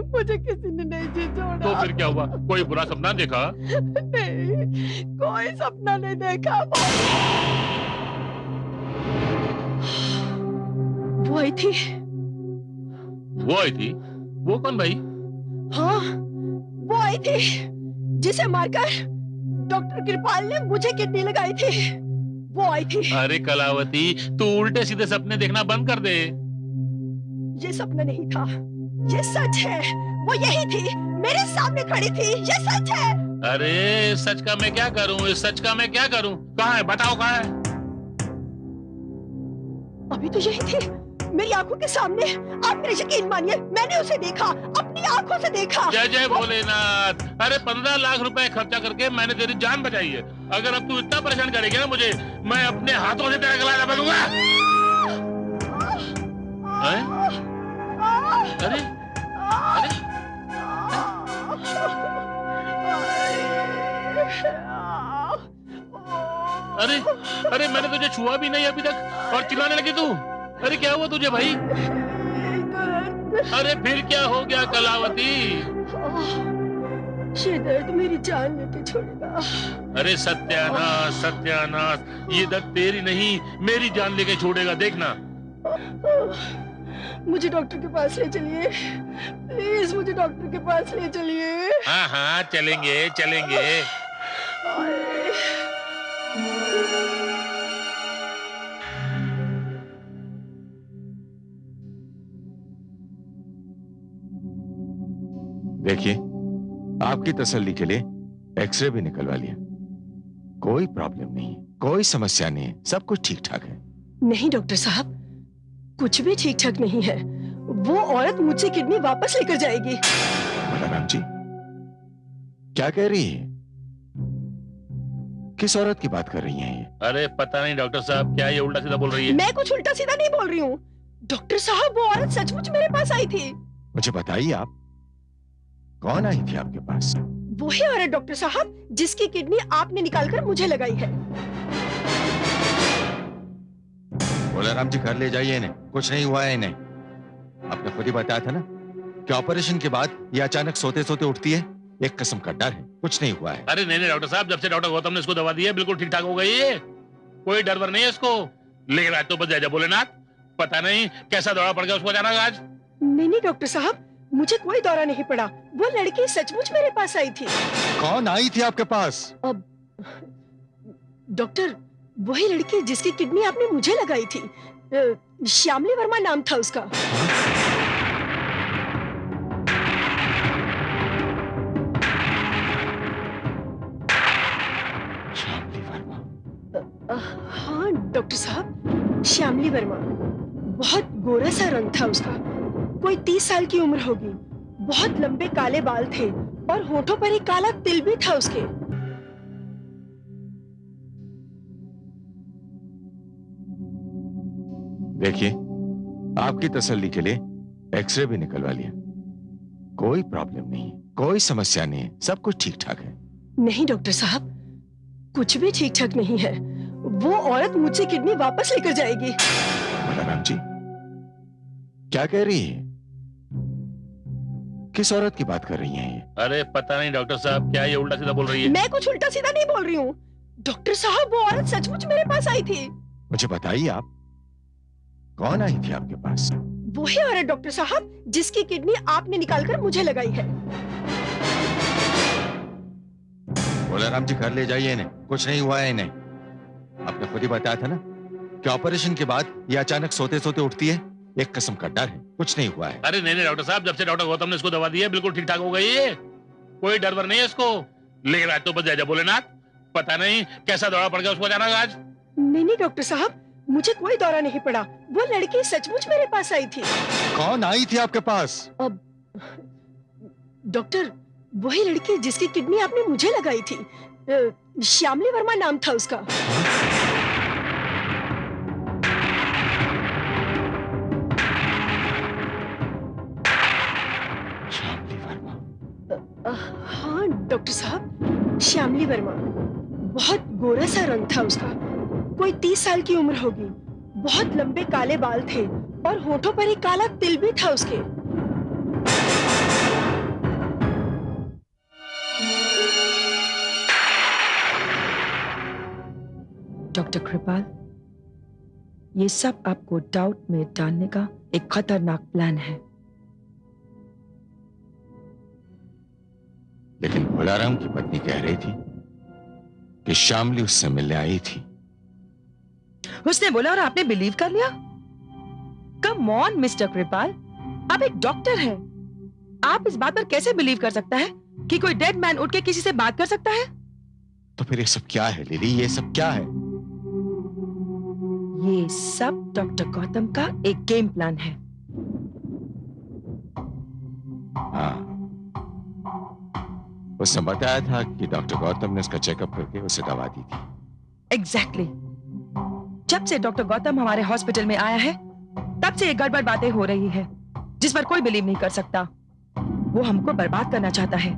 मुझे किसी ने नहीं झंझोड़ा। तो फिर क्या हुआ? कोई बुरा सपना देखा? नहीं, कोई सपना नहीं देखा। वो आई थी। वो आई थी? वो कौन भाई? हाँ, वो आई थी जिसे मारकर डॉक्टर कृपाल ने मुझे किडनी लगाई थी। वो आई थी। अरे कलावती, तू उल्टे सीधे सपने देखना बंद कर दे। ये सपना नहीं था, ये सच है। वो यही थी, मेरे सामने खड़ी थी, ये सच है। अरे सच का मैं क्या करूं, इस सच का मैं क्या करूं? कहाँ है, बताओ कहाँ है? अभी तो यही थी, मेरी आंखों के सामने। आप मेरे यकीन मानिए, मैंने उसे देखा, अपनी आंखों से देखा। जय जय भोलेनाथ। अरे 15 लाख रुपए खर्चा करके मैंने तेरी जान बचाई है। अगर अब तू इतना परेशान करेगी ना मुझे, मैं अपने हाथों से तेरा गला दबा दूंगा। अरे अरे अरे अरे मैंने तुझे छुआ भी नहीं अभी तक और चिल्लाने लगी तू। अरे क्या हुआ तुझे भाई? अरे फिर क्या हो गया कलावती? ये दर्द मेरी जान लेके छोड़ेगा। अरे सत्यानाश सत्यानाश, ये दर्द तेरी नहीं मेरी जान लेके छोड़ेगा, देखना। मुझे डॉक्टर के पास ले चलिए, प्लीज मुझे डॉक्टर के पास ले चलिए। हाँ हाँ चलेंगे चलेंगे। देखिए, आपकी तसल्ली के लिए एक्सरे भी निकलवा लिया। कोई प्रॉब्लम नहीं है, कोई समस्या नहीं है, सब कुछ ठीक ठाक है। नहीं डॉक्टर साहब, कुछ भी ठीक ठाक नहीं है। वो औरत मुझसे किडनी वापस लेकर जाएगी। बलराम जी, क्या कह रही है? किस औरत की बात कर रही हैं ये? अरे पता नहीं डॉक्टर साहब, क्या ये उल्टा सीधा बोल रही है? मैं कुछ उल्टा सीधा नहीं बोल रही हूँ डॉक्टर साहब। वो औरत सचमुच मेरे पास आई थी। मुझे बताइए, आप कौन आई थी आपके पास? वही औरत डॉक्टर साहब जिसकी किडनी आपने निकालकर मुझे लगाई है। बलराम जी, घर ले जाइए इन्हें, कुछ नहीं हुआ है इन्हें। आपने खुद ही बताया था ना कि ऑपरेशन के बाद ये अचानक सोते सोते उठती है। एक किस्म का डर है, कुछ नहीं हुआ है। अरे नहीं नहीं डॉक्टर साहब, जब से डॉक्टर गौतम ने इसको दवा दी है बिल्कुल ठीक ठाक हो गई है। कोई डर वर नहीं है इसको। लेकिन आज तो बस जय जय भोलेनाथ, पता नहीं कैसा दौरा पड़ गया उसको अचानक आज। नहीं डॉक्टर साहब, मुझे कोई दौरा नहीं पड़ा। वो लड़की सचमुच मेरे पास आई थी। कौन आई थी आपके पास? अब डॉक्टर, वही लड़की जिसकी किडनी आपने मुझे लगाई थी। श्यामली वर्मा नाम था उसका। श्यामली वर्मा? हाँ डॉक्टर साहब, श्यामली वर्मा। बहुत गोरा सा रंग था उसका, कोई 30 साल की उम्र होगी। बहुत लंबे काले बाल थे और होठों पर एक काला तिल भी था उसके। देखिए, आपकी तसल्ली के लिए एक्सरे भी निकलवा लिया। कोई प्रॉब्लम नहीं है, कोई समस्या नहीं है, सब कुछ ठीक ठाक है। नहीं डॉक्टर साहब, कुछ भी ठीक ठाक नहीं है। वो औरत मुझसे किडनी वापस लेकर जाएगी। बलराम जी, क्या कह रही है? किस औरत की बात कर रही हैं ये? अरे पता नहीं डॉक्टर साहब, क्या ये उल्टा सीधा बोल रही है? मैं कुछ उल्टा सीधा नहीं बोल रही हूँ डॉक्टर साहब। वो औरत सचमुच मेरे पास आई थी। मुझे बताइए, आप कौन आई थी आपके पास? वही औरत डॉक्टर साहब जिसकी किडनी आपने निकालकर मुझे लगाई है। बलराम जी, घर ले जाइए इन्हें, कुछ नहीं हुआ है इन्हें। आपने खुद ही बताया था ना कि ऑपरेशन के बाद ये अचानक सोते सोते उठती है। एक किस्म का डर है, कुछ नहीं हुआ है। अरे नहीं नहीं डॉक्टर साहब, जब से डॉक्टर गौतम ने इसको दवा दी है बिल्कुल ठीक ठाक हो गई है। कोई डर वर नहीं है इसको। लेकिन आज तो बस जय जय भोलेनाथ, पता नहीं कैसा दौरा पड़ गया उसको अचानक आज। नहीं डॉक्टर साहब, मुझे कोई दौरा नहीं पड़ा। वो लड़की सचमुच मेरे पास आई थी। कौन आई थी आपके पास? अब डॉक्टर, वही लड़की जिसकी किडनी आपने मुझे लगाई थी। श्यामली वर्मा नाम था उसका। श्यामली वर्मा? हाँ डॉक्टर साहब, श्यामली वर्मा। बहुत गोरा सा रंग था उसका, कोई 30 साल की उम्र होगी। बहुत लंबे काले बाल थे और होठों पर एक काला तिल भी था उसके। डॉक्टर कृपाल, ये सब आपको डाउट में डालने का एक खतरनाक प्लान है। लेकिन भोलाराम की पत्नी कह रही थी कि श्यामली उससे मिलने आई थी। उसने बोला और आपने बिलीव कर लिया? कम ऑन मिस्टर कृपाल, आप एक डॉक्टर हैं। आप इस बात पर कैसे बिलीव कर सकता है कि कोई डेड मैन उठ के किसी से बात कर सकता है? तो फिर ये सब क्या है लिली, ये सब क्या है? ये सब डॉक्टर गौतम का एक गेम प्लान है। हाँ, उसने बताया था कि डॉक्टर गौतम ने उसका चेकअप करके उसे दवा दी थी। एग्जैक्टली। जब से डॉक्टर गौतम हमारे हॉस्पिटल में आया है तब से ये गड़बड़ बातें हो रही है जिस पर कोई बिलीव नहीं कर सकता। वो हमको बर्बाद करना चाहता है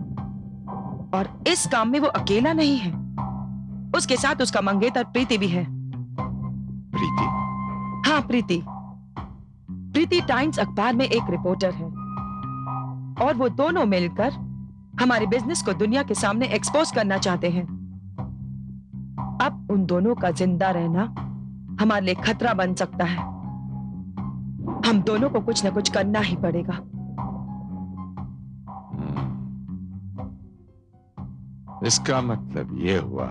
और इस काम में वो अकेला नहीं है, उसके साथ उसका मंगेतर प्रीति भी है। प्रीति? हाँ, प्रीति। प्रीति टाइम्स अखबार में एक रिपोर्टर है और वो दोनों मिलकर हमारे बिजनेस को दुनिया के सामने एक्सपोज करना चाहते हैं। अब उन दोनों का जिंदा रहना हमारे लिए खतरा बन सकता है। हम दोनों को कुछ न कुछ करना ही पड़ेगा। इसका मतलब ये हुआ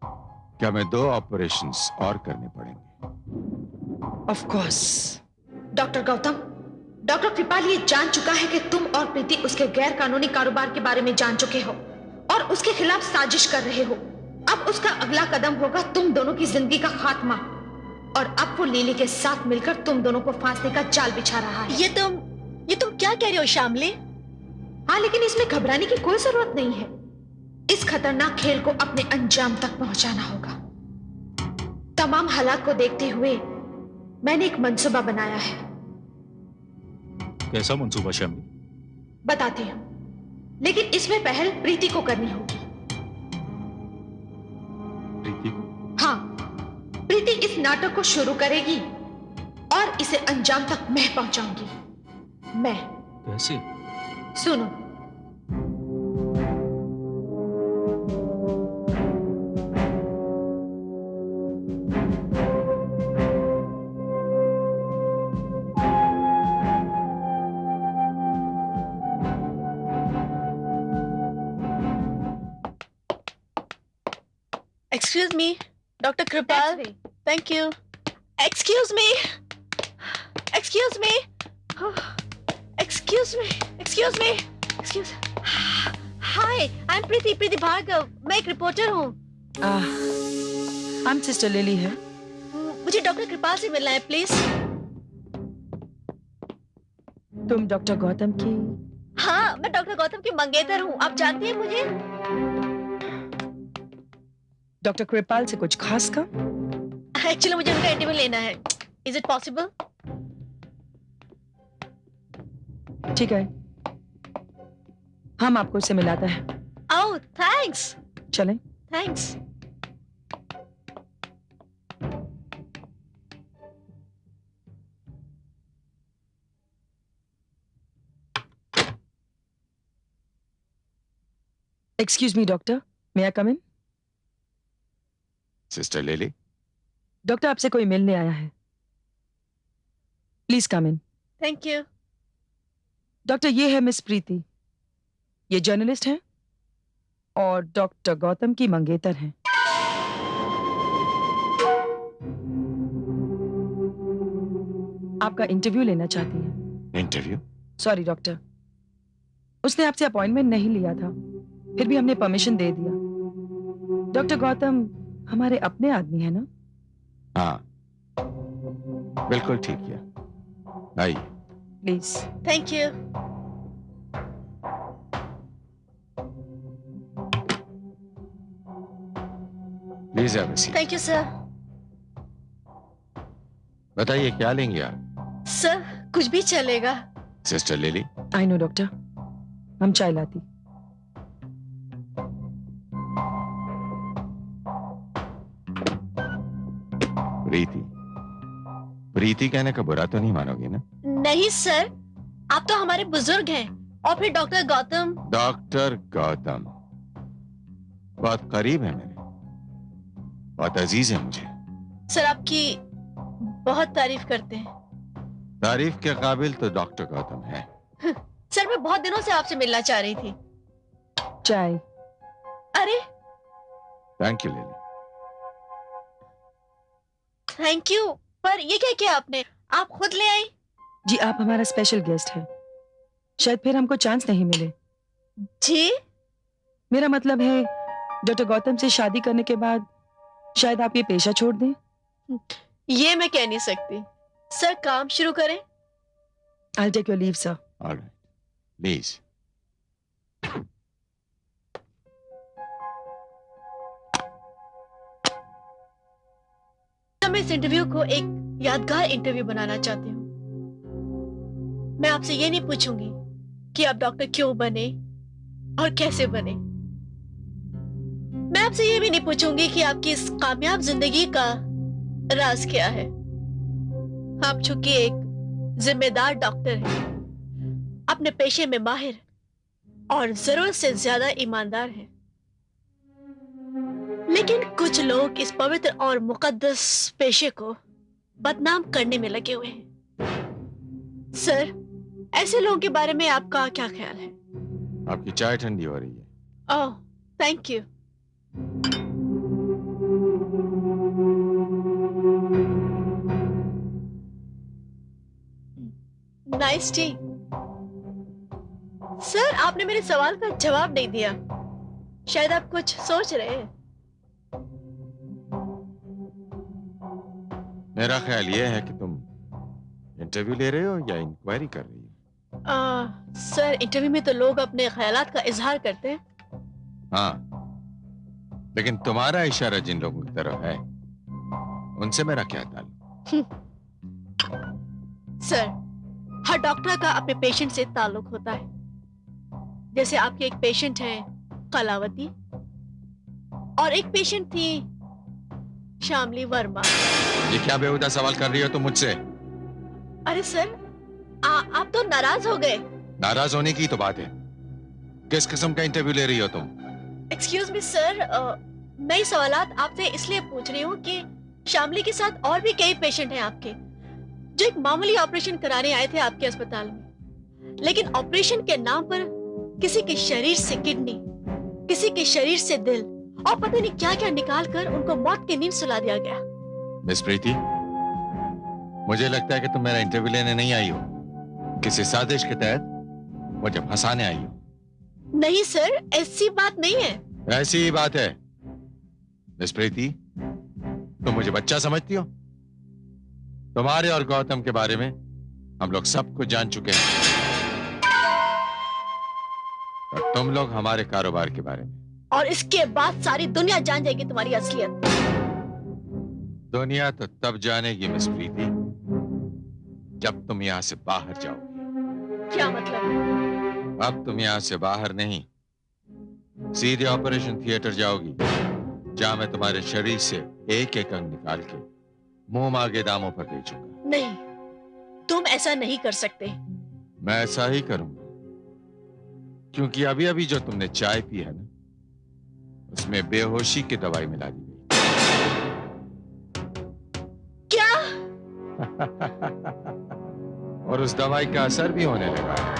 कि हमें 2 ऑपरेशंस और करने पड़ेंगे। Of course. Doctor Gautam, doctor Kripal ये जान चुका है कि तुम और प्रीति उसके गैर कानूनी कारोबार के बारे में जान चुके हो और उसके खिलाफ साजिश कर रहे हो। अब उसका अगला कदम होगा तुम दोनों की जिंदगी का खात्मा, और अब वो लिली के साथ मिलकर तुम दोनों को फांसने का जाल बिछा रहा है। ये तुम क्या कह रही हो शामली? हाँ, लेकिन इसमें घबराने की कोई जरूरत नहीं है। इस खतरनाक खेल को अपने अंजाम तक पहुंचाना होगा। तमाम हालात को देखते हुए मैंने एक मंसूबा बनाया है। कैसा मंसूबा शामिल? बताती हूँ, लेकिन इसमें पहल प्रीति को करनी होगी। प्रीति को? हाँ, प्रीति इस नाटक को शुरू करेगी और इसे अंजाम तक मैं पहुंचाऊंगी। मैं। कैसे? सुनो। Excuse me, Dr. Kripal. Thank you. Excuse me. Excuse me. Excuse me. Excuse me. Excuse. Hi, I'm Preeti Bhargav. मैं एक रिपोर्टर हूँ। हम सिस्टर लिली है। मुझे डॉक्टर कृपाल से मिलना है प्लीज। तुम डॉक्टर गौतम की? हाँ, मैं डॉक्टर गौतम की मंगेतर हूँ। आप जानती हैं मुझे? डॉक्टर कृपाल से कुछ खास काम? एक्चुअली मुझे उनका इंटरव्यू लेना है। Is it possible? ठीक है, हम आपको उससे मिलाता है। Oh, thanks. चलें? Thanks. Excuse me doctor, may I come in? Sister Lily? Doctor आपसे कोई मिलने आया है, please come in. Thank you. Doctor, ये है मिस प्रीति, ये जर्नलिस्ट हैं और डॉक्टर गौतम की मंगेतर हैं। आपका इंटरव्यू लेना चाहती हैं। इंटरव्यू? सॉरी डॉक्टर, उसने आपसे अपॉइंटमेंट नहीं लिया था, फिर भी हमने परमिशन दे दिया। डॉक्टर गौतम हमारे अपने आदमी है ना? हाँ, बिल्कुल ठीक किया। आइए। Please. Thank you. Please have a seat. Thank you sir. बताइए क्या लेंगे आप? सर, कुछ भी चलेगा। Sister lily? I know doctor, हम चाय लाती। प्रीति? प्रीति कहने का बुरा तो नहीं मानोगे ना? नहीं सर, आप तो हमारे बुजुर्ग हैं। और फिर डॉक्टर गौतम। डॉक्टर गौतम बहुत करीब है मेरे, बहुत अजीज है मुझे। सर आपकी बहुत तारीफ करते हैं। तारीफ के काबिल तो डॉक्टर गौतम है। सर मैं बहुत दिनों से आपसे मिलना चाह रही थी। चाय? अरे thank you lily. Thank you, पर ये क्या किया आपने? आप खुद ले आई? जी आप हमारा स्पेशल गेस्ट है, शायद फिर हमको चांस नहीं मिले। जी मेरा मतलब है डॉक्टर गौतम से शादी करने के बाद शायद आप ये पेशा छोड़ दें। ये मैं कह नहीं सकती। सर काम शुरू करें। I'll take your leave, sir. All right. Please. मैं इस इंटरव्यू को एक यादगार इंटरव्यू बनाना चाहती हूँ। मैं आपसे ये नहीं पूछूंगी कि आप डॉक्टर क्यों बने और कैसे बने। मैं आपसे ये भी नहीं पूछूंगी कि आपकी इस कामयाब जिंदगी का राज क्या है। आप चूंकि एक जिम्मेदार डॉक्टर हैं, अपने पेशे में माहिर और जरूरत से ज्यादा ईमानदार हैं। लेकिन कुछ लोग इस पवित्र और मुकद्दस पेशे को बदनाम करने में लगे हुए हैं। सर, ऐसे लोगों के बारे में आपका क्या ख्याल है? आपकी चाय ठंडी हो रही है। Oh, thank you. Nice tea. Sir, आपने मेरे सवाल का जवाब नहीं दिया। शायद आप कुछ सोच रहे हैं। मेरा ख्याल ये है कि तुम इंटरव्यू ले रहे हो या इंक्वायरी कर रही हो। सर, इंटरव्यू में तो लोग अपने ख्यालात का इजहार करते हैं। हाँ, लेकिन तुम्हारा इशारा जिन लोगों की तरफ है उनसे मेरा क्या ताल्लुक? सर, हर डॉक्टर का अपने पेशेंट से ताल्लुक होता है। जैसे आपके एक पेशेंट है कलावती और एक पेशेंट थी श्यामली वर्मा। ये क्या बेहुदा सवाल कर रही हो तुम मुझसे? अरे सर, आप तो नाराज हो गए। नाराज होने की तो बात है। किस किस्म का इंटरव्यू ले रही हो तुम? एक्सक्यूज मी सर, मैं सवालात आपसे इसलिए पूछ रही हूँ कि श्यामली के साथ और भी कई पेशेंट हैं आपके, जो एक मामूली ऑपरेशन कराने आए थे आपके अस्पताल में, लेकिन ऑपरेशन के नाम पर किसी के शरीर से किडनी, किसी के शरीर से दिल और पता नहीं क्या क्या निकाल कर उनको मौत की नींद सुला दिया गया। मिस प्रीति, मुझे लगता है कि तुम मेरा इंटरव्यू लेने नहीं आई हो, किसी साजिश के तहत मुझे फंसाने आई हो। नहीं सर, ऐसी बात नहीं है। ऐसी ही बात है। मिस प्रीति, तुम मुझे बच्चा समझती हो? तुम्हारे और गौतम के बारे में हम लोग सब कुछ जान चुके हैं, और तुम लोग हमारे कारोबार के बारे में। और इसके बाद सारी दुनिया जान जाएगी तुम्हारी असलियत। दुनिया तो तब जानेगी मिस प्रीति जब तुम यहां से बाहर जाओगी। क्या मतलब? अब तुम यहां से बाहर नहीं, सीधे ऑपरेशन थिएटर जाओगी, जहां मैं तुम्हारे शरीर से एक एक अंग निकाल के मुंह मांगे दामों पर बेचूंगा। नहीं, तुम ऐसा नहीं कर सकते। मैं ऐसा ही करूंगा, क्योंकि अभी अभी जो तुमने चाय पी है ना, उसमें बेहोशी की दवाई मिला दी गई। क्या? और उस दवाई का असर भी होने लगा है।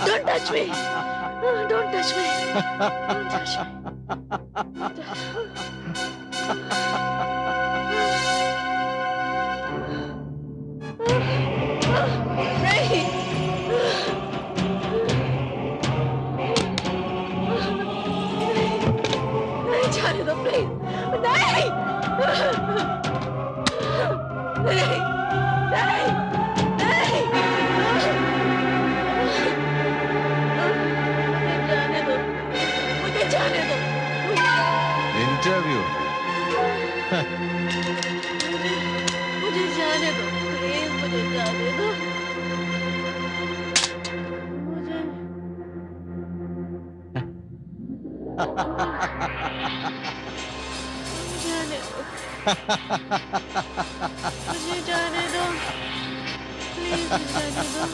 Don't touch me. Don't touch me. Don't touch me. नहीं। नहीं जाने दो प्लीज। नहीं। नहीं। नहीं। नहीं। मुझे जाने दो। इंटरव्यू? मुझे जाने दो प्लीज, मुझे जाने दो। मुझे जाने दो। मुझे जाने दो प्लीज, मुझे जाने दो।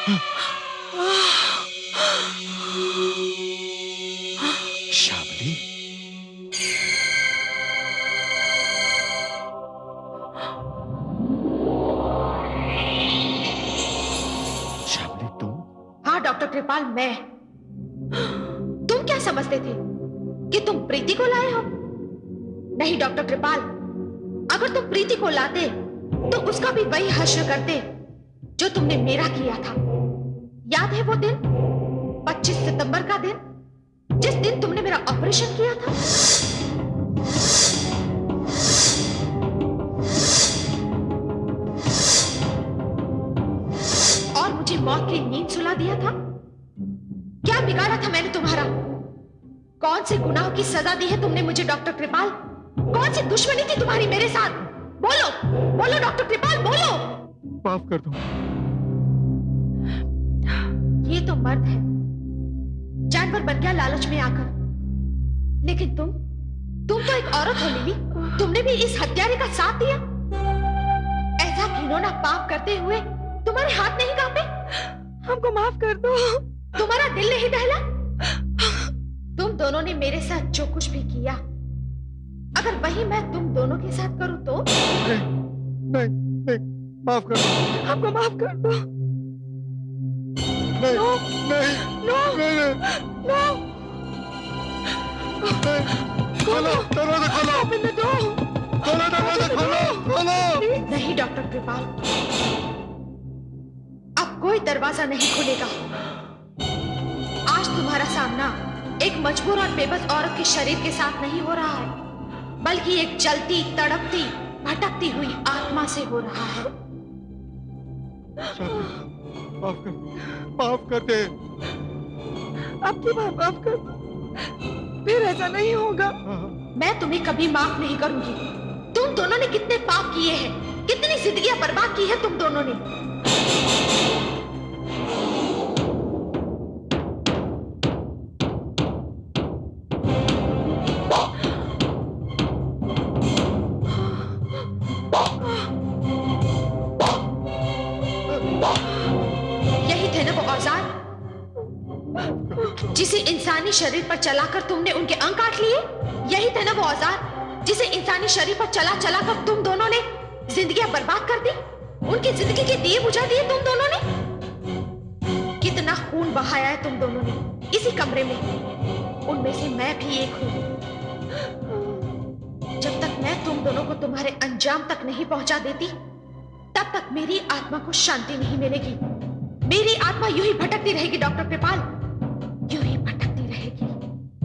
श्यामली, श्यामली तुम? हाँ डॉक्टर कृपाल, मैं। तुम क्या समझते थे कि तुम प्रीति को लाए हो? नहीं डॉक्टर कृपाल, अगर तुम प्रीति को लाते तो उसका भी वही हश्र करते जो तुमने मेरा किया था। याद है वो दिन, 25 सितंबर का दिन, जिस दिन तुमने मेरा ऑपरेशन किया था? और मुझे मौत की नींद सुला दिया था। क्या बिगाड़ा था मैंने तुम्हारा? कौन से गुनाह की सजा दी है तुमने मुझे डॉक्टर कृपाल? कौन सी दुश्मनी थी तुम्हारी मेरे साथ? बोलो बोलो डॉक्टर कृपाल, बोलो। माफ कर दो। ये तो मर्द है, जानवर बन गया लालच में आकर। लेकिन तुम तो एक औरत हो लिली, तुमने भी इस हत्यारे का साथ दिया। ऐसा घिनौना पाप करते हुए तुम्हारे हाथ नहीं कांपे? हमको माफ कर दो। तुम्हारा दिल नहीं दहला? तुम दोनों ने मेरे साथ जो कुछ भी किया, अगर वही मैं तुम दोनों के साथ करूं तो? नहीं, माफ कर दो। हमको माफ कर दो। नहीं, नो, नहीं, नो, नहीं, नो। खोलो, दरवाजा खोलो, ओपन द डोर। खोलो दरवाजा, खोलो। नहीं डॉक्टर कृपाल, अब कोई दरवाजा नहीं खुलेगा। आज तुम्हारा सामना एक मजबूर और बेबस औरत के शरीर के साथ नहीं हो रहा है, बल्कि एक जलती, तड़पती, भटकती हुई आत्मा से हो रहा है। माफ कर दे। अब की बार माफ कर दो, फिर ऐसा नहीं होगा। मैं तुम्हें कभी माफ नहीं करूंगी। तुम दोनों ने कितने पाप किए हैं, कितनी जिंदगियां बर्बाद की है तुम दोनों ने। यही थे ना वो औजार जिसे इंसानी शरीर पर चलाकर तुमने उनके अंग काट लिए? यही थे ना वो औजार जिसे इंसानी शरीर पर चला चला कर तुम दोनों ने जिंदगियां बर्बाद कर दी, उनकी जिंदगी के दिए बुझा दिए तुम दोनों ने। कितना खून बहाया है तुम दोनों ने इसी कमरे में। उनमें से मैं भी एक हूं। जब तक मैं तुम दोनों को तुम्हारे अंजाम तक नहीं पहुंचा देती, तब तक मेरी आत्मा को शांति नहीं मिलेगी। मेरी आत्मा यूं ही भटकती रहेगी डॉक्टर कृपाल, यूं ही भटकती रहेगी।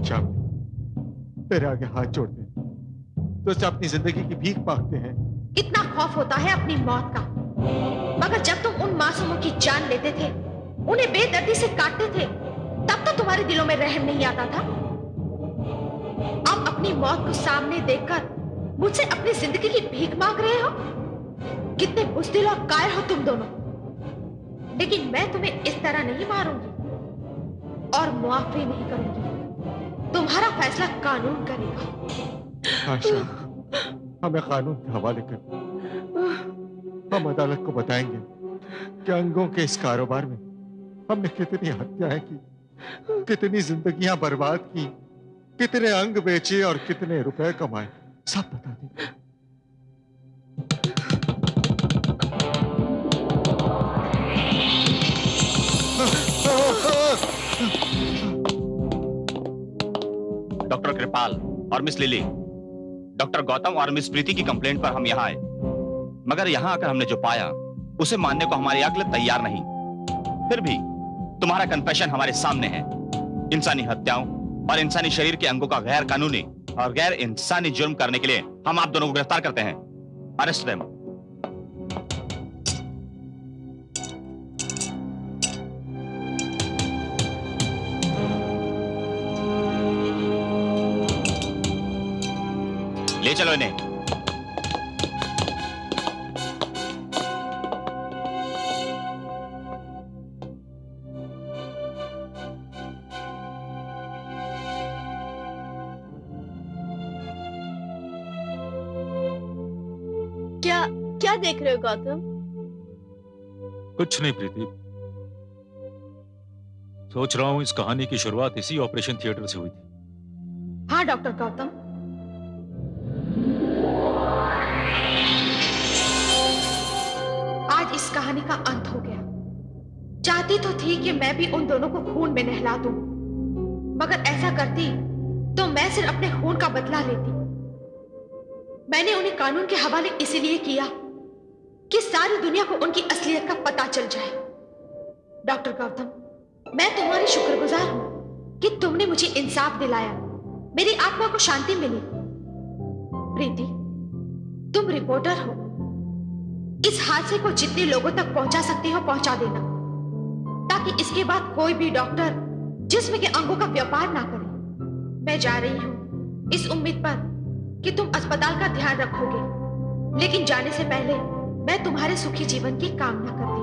श्याम, तेरे आगे हाथ जोड़ते हैं, तो अपनी जिंदगी की भीख मांगते हैं। कितना खौफ होता है अपनी मौत का, मगर जब तुम उन मासूमों की जान लेते थे, उन्हें बेदर्दी से काटते थे, तब तो तुम्हारे दिलों में रहम नहीं आता था। अब अपनी मौत को सामने देखकर मुझसे अपनी जिंदगी की भीख मांग रहे हो। कितने बुज़दिल और कायर हो तुम दोनों। लेकिन मैं तुम्हें इस तरह नहीं मारूंगी और मुआफी नहीं करूंगी। तुम्हारा फैसला कानून करेगा। आशा, हमें कानून के हवाले कर। हम अदालत को बताएंगे कि अंगों के इस कारोबार में हमने कितनी हत्याएं की, कितनी जिंदगियां बर्बाद की, कितने अंग बेचे और कितने रुपए कमाए, सब बता देंगे। डॉक्टर कृपाल और मिस लिली, डॉक्टर गौतम और मिस प्रीति की कंप्लेंट पर हम यहाँ आए, मगर यहाँ आकर हमने जो पाया उसे मानने को हमारी अक्ल तैयार नहीं। फिर भी तुम्हारा कन्फेशन हमारे सामने है। इंसानी हत्याओं और इंसानी शरीर के अंगों का गैर कानूनी और गैर इंसानी जुर्म करने के लिए हम आप दोनों को गिरफ्तार करते हैं। Arrest them. ले चलो इन्हें। क्या क्या देख रहे हो गौतम? कुछ नहीं प्रीति, सोच रहा हूं इस कहानी की शुरुआत इसी ऑपरेशन थिएटर से हुई थी। हाँ डॉक्टर गौतम, आज इस कहानी का अंत हो गया। चाहती तो थी कि मैं भी उन दोनों को खून में नहला दूं, मगर ऐसा करती तो मैं सिर्फ अपने खून का बदला लेती। मैंने उन्हें कानून के हवाले इसीलिए किया कि सारी दुनिया को उनकी असलियत का पता चल जाए। डॉक्टर गौतम, मैं तुम्हारी शुक्रगुजार हूं कि तुमने मुझे इंसाफ दिलाया, मेरी आत्मा को शांति मिली। प्रीति, तुम रिपोर्टर हो, इस हादसे को जितने लोगों तक पहुंचा सकते हो पहुंचा देना, ताकि इसके बाद कोई भी डॉक्टर जिस्म के अंगों का व्यापार ना करे। मैं जा रही हूं इस उम्मीद पर कि तुम अस्पताल का ध्यान रखोगे, लेकिन जाने से पहले मैं तुम्हारे सुखी जीवन की कामना करती हूं।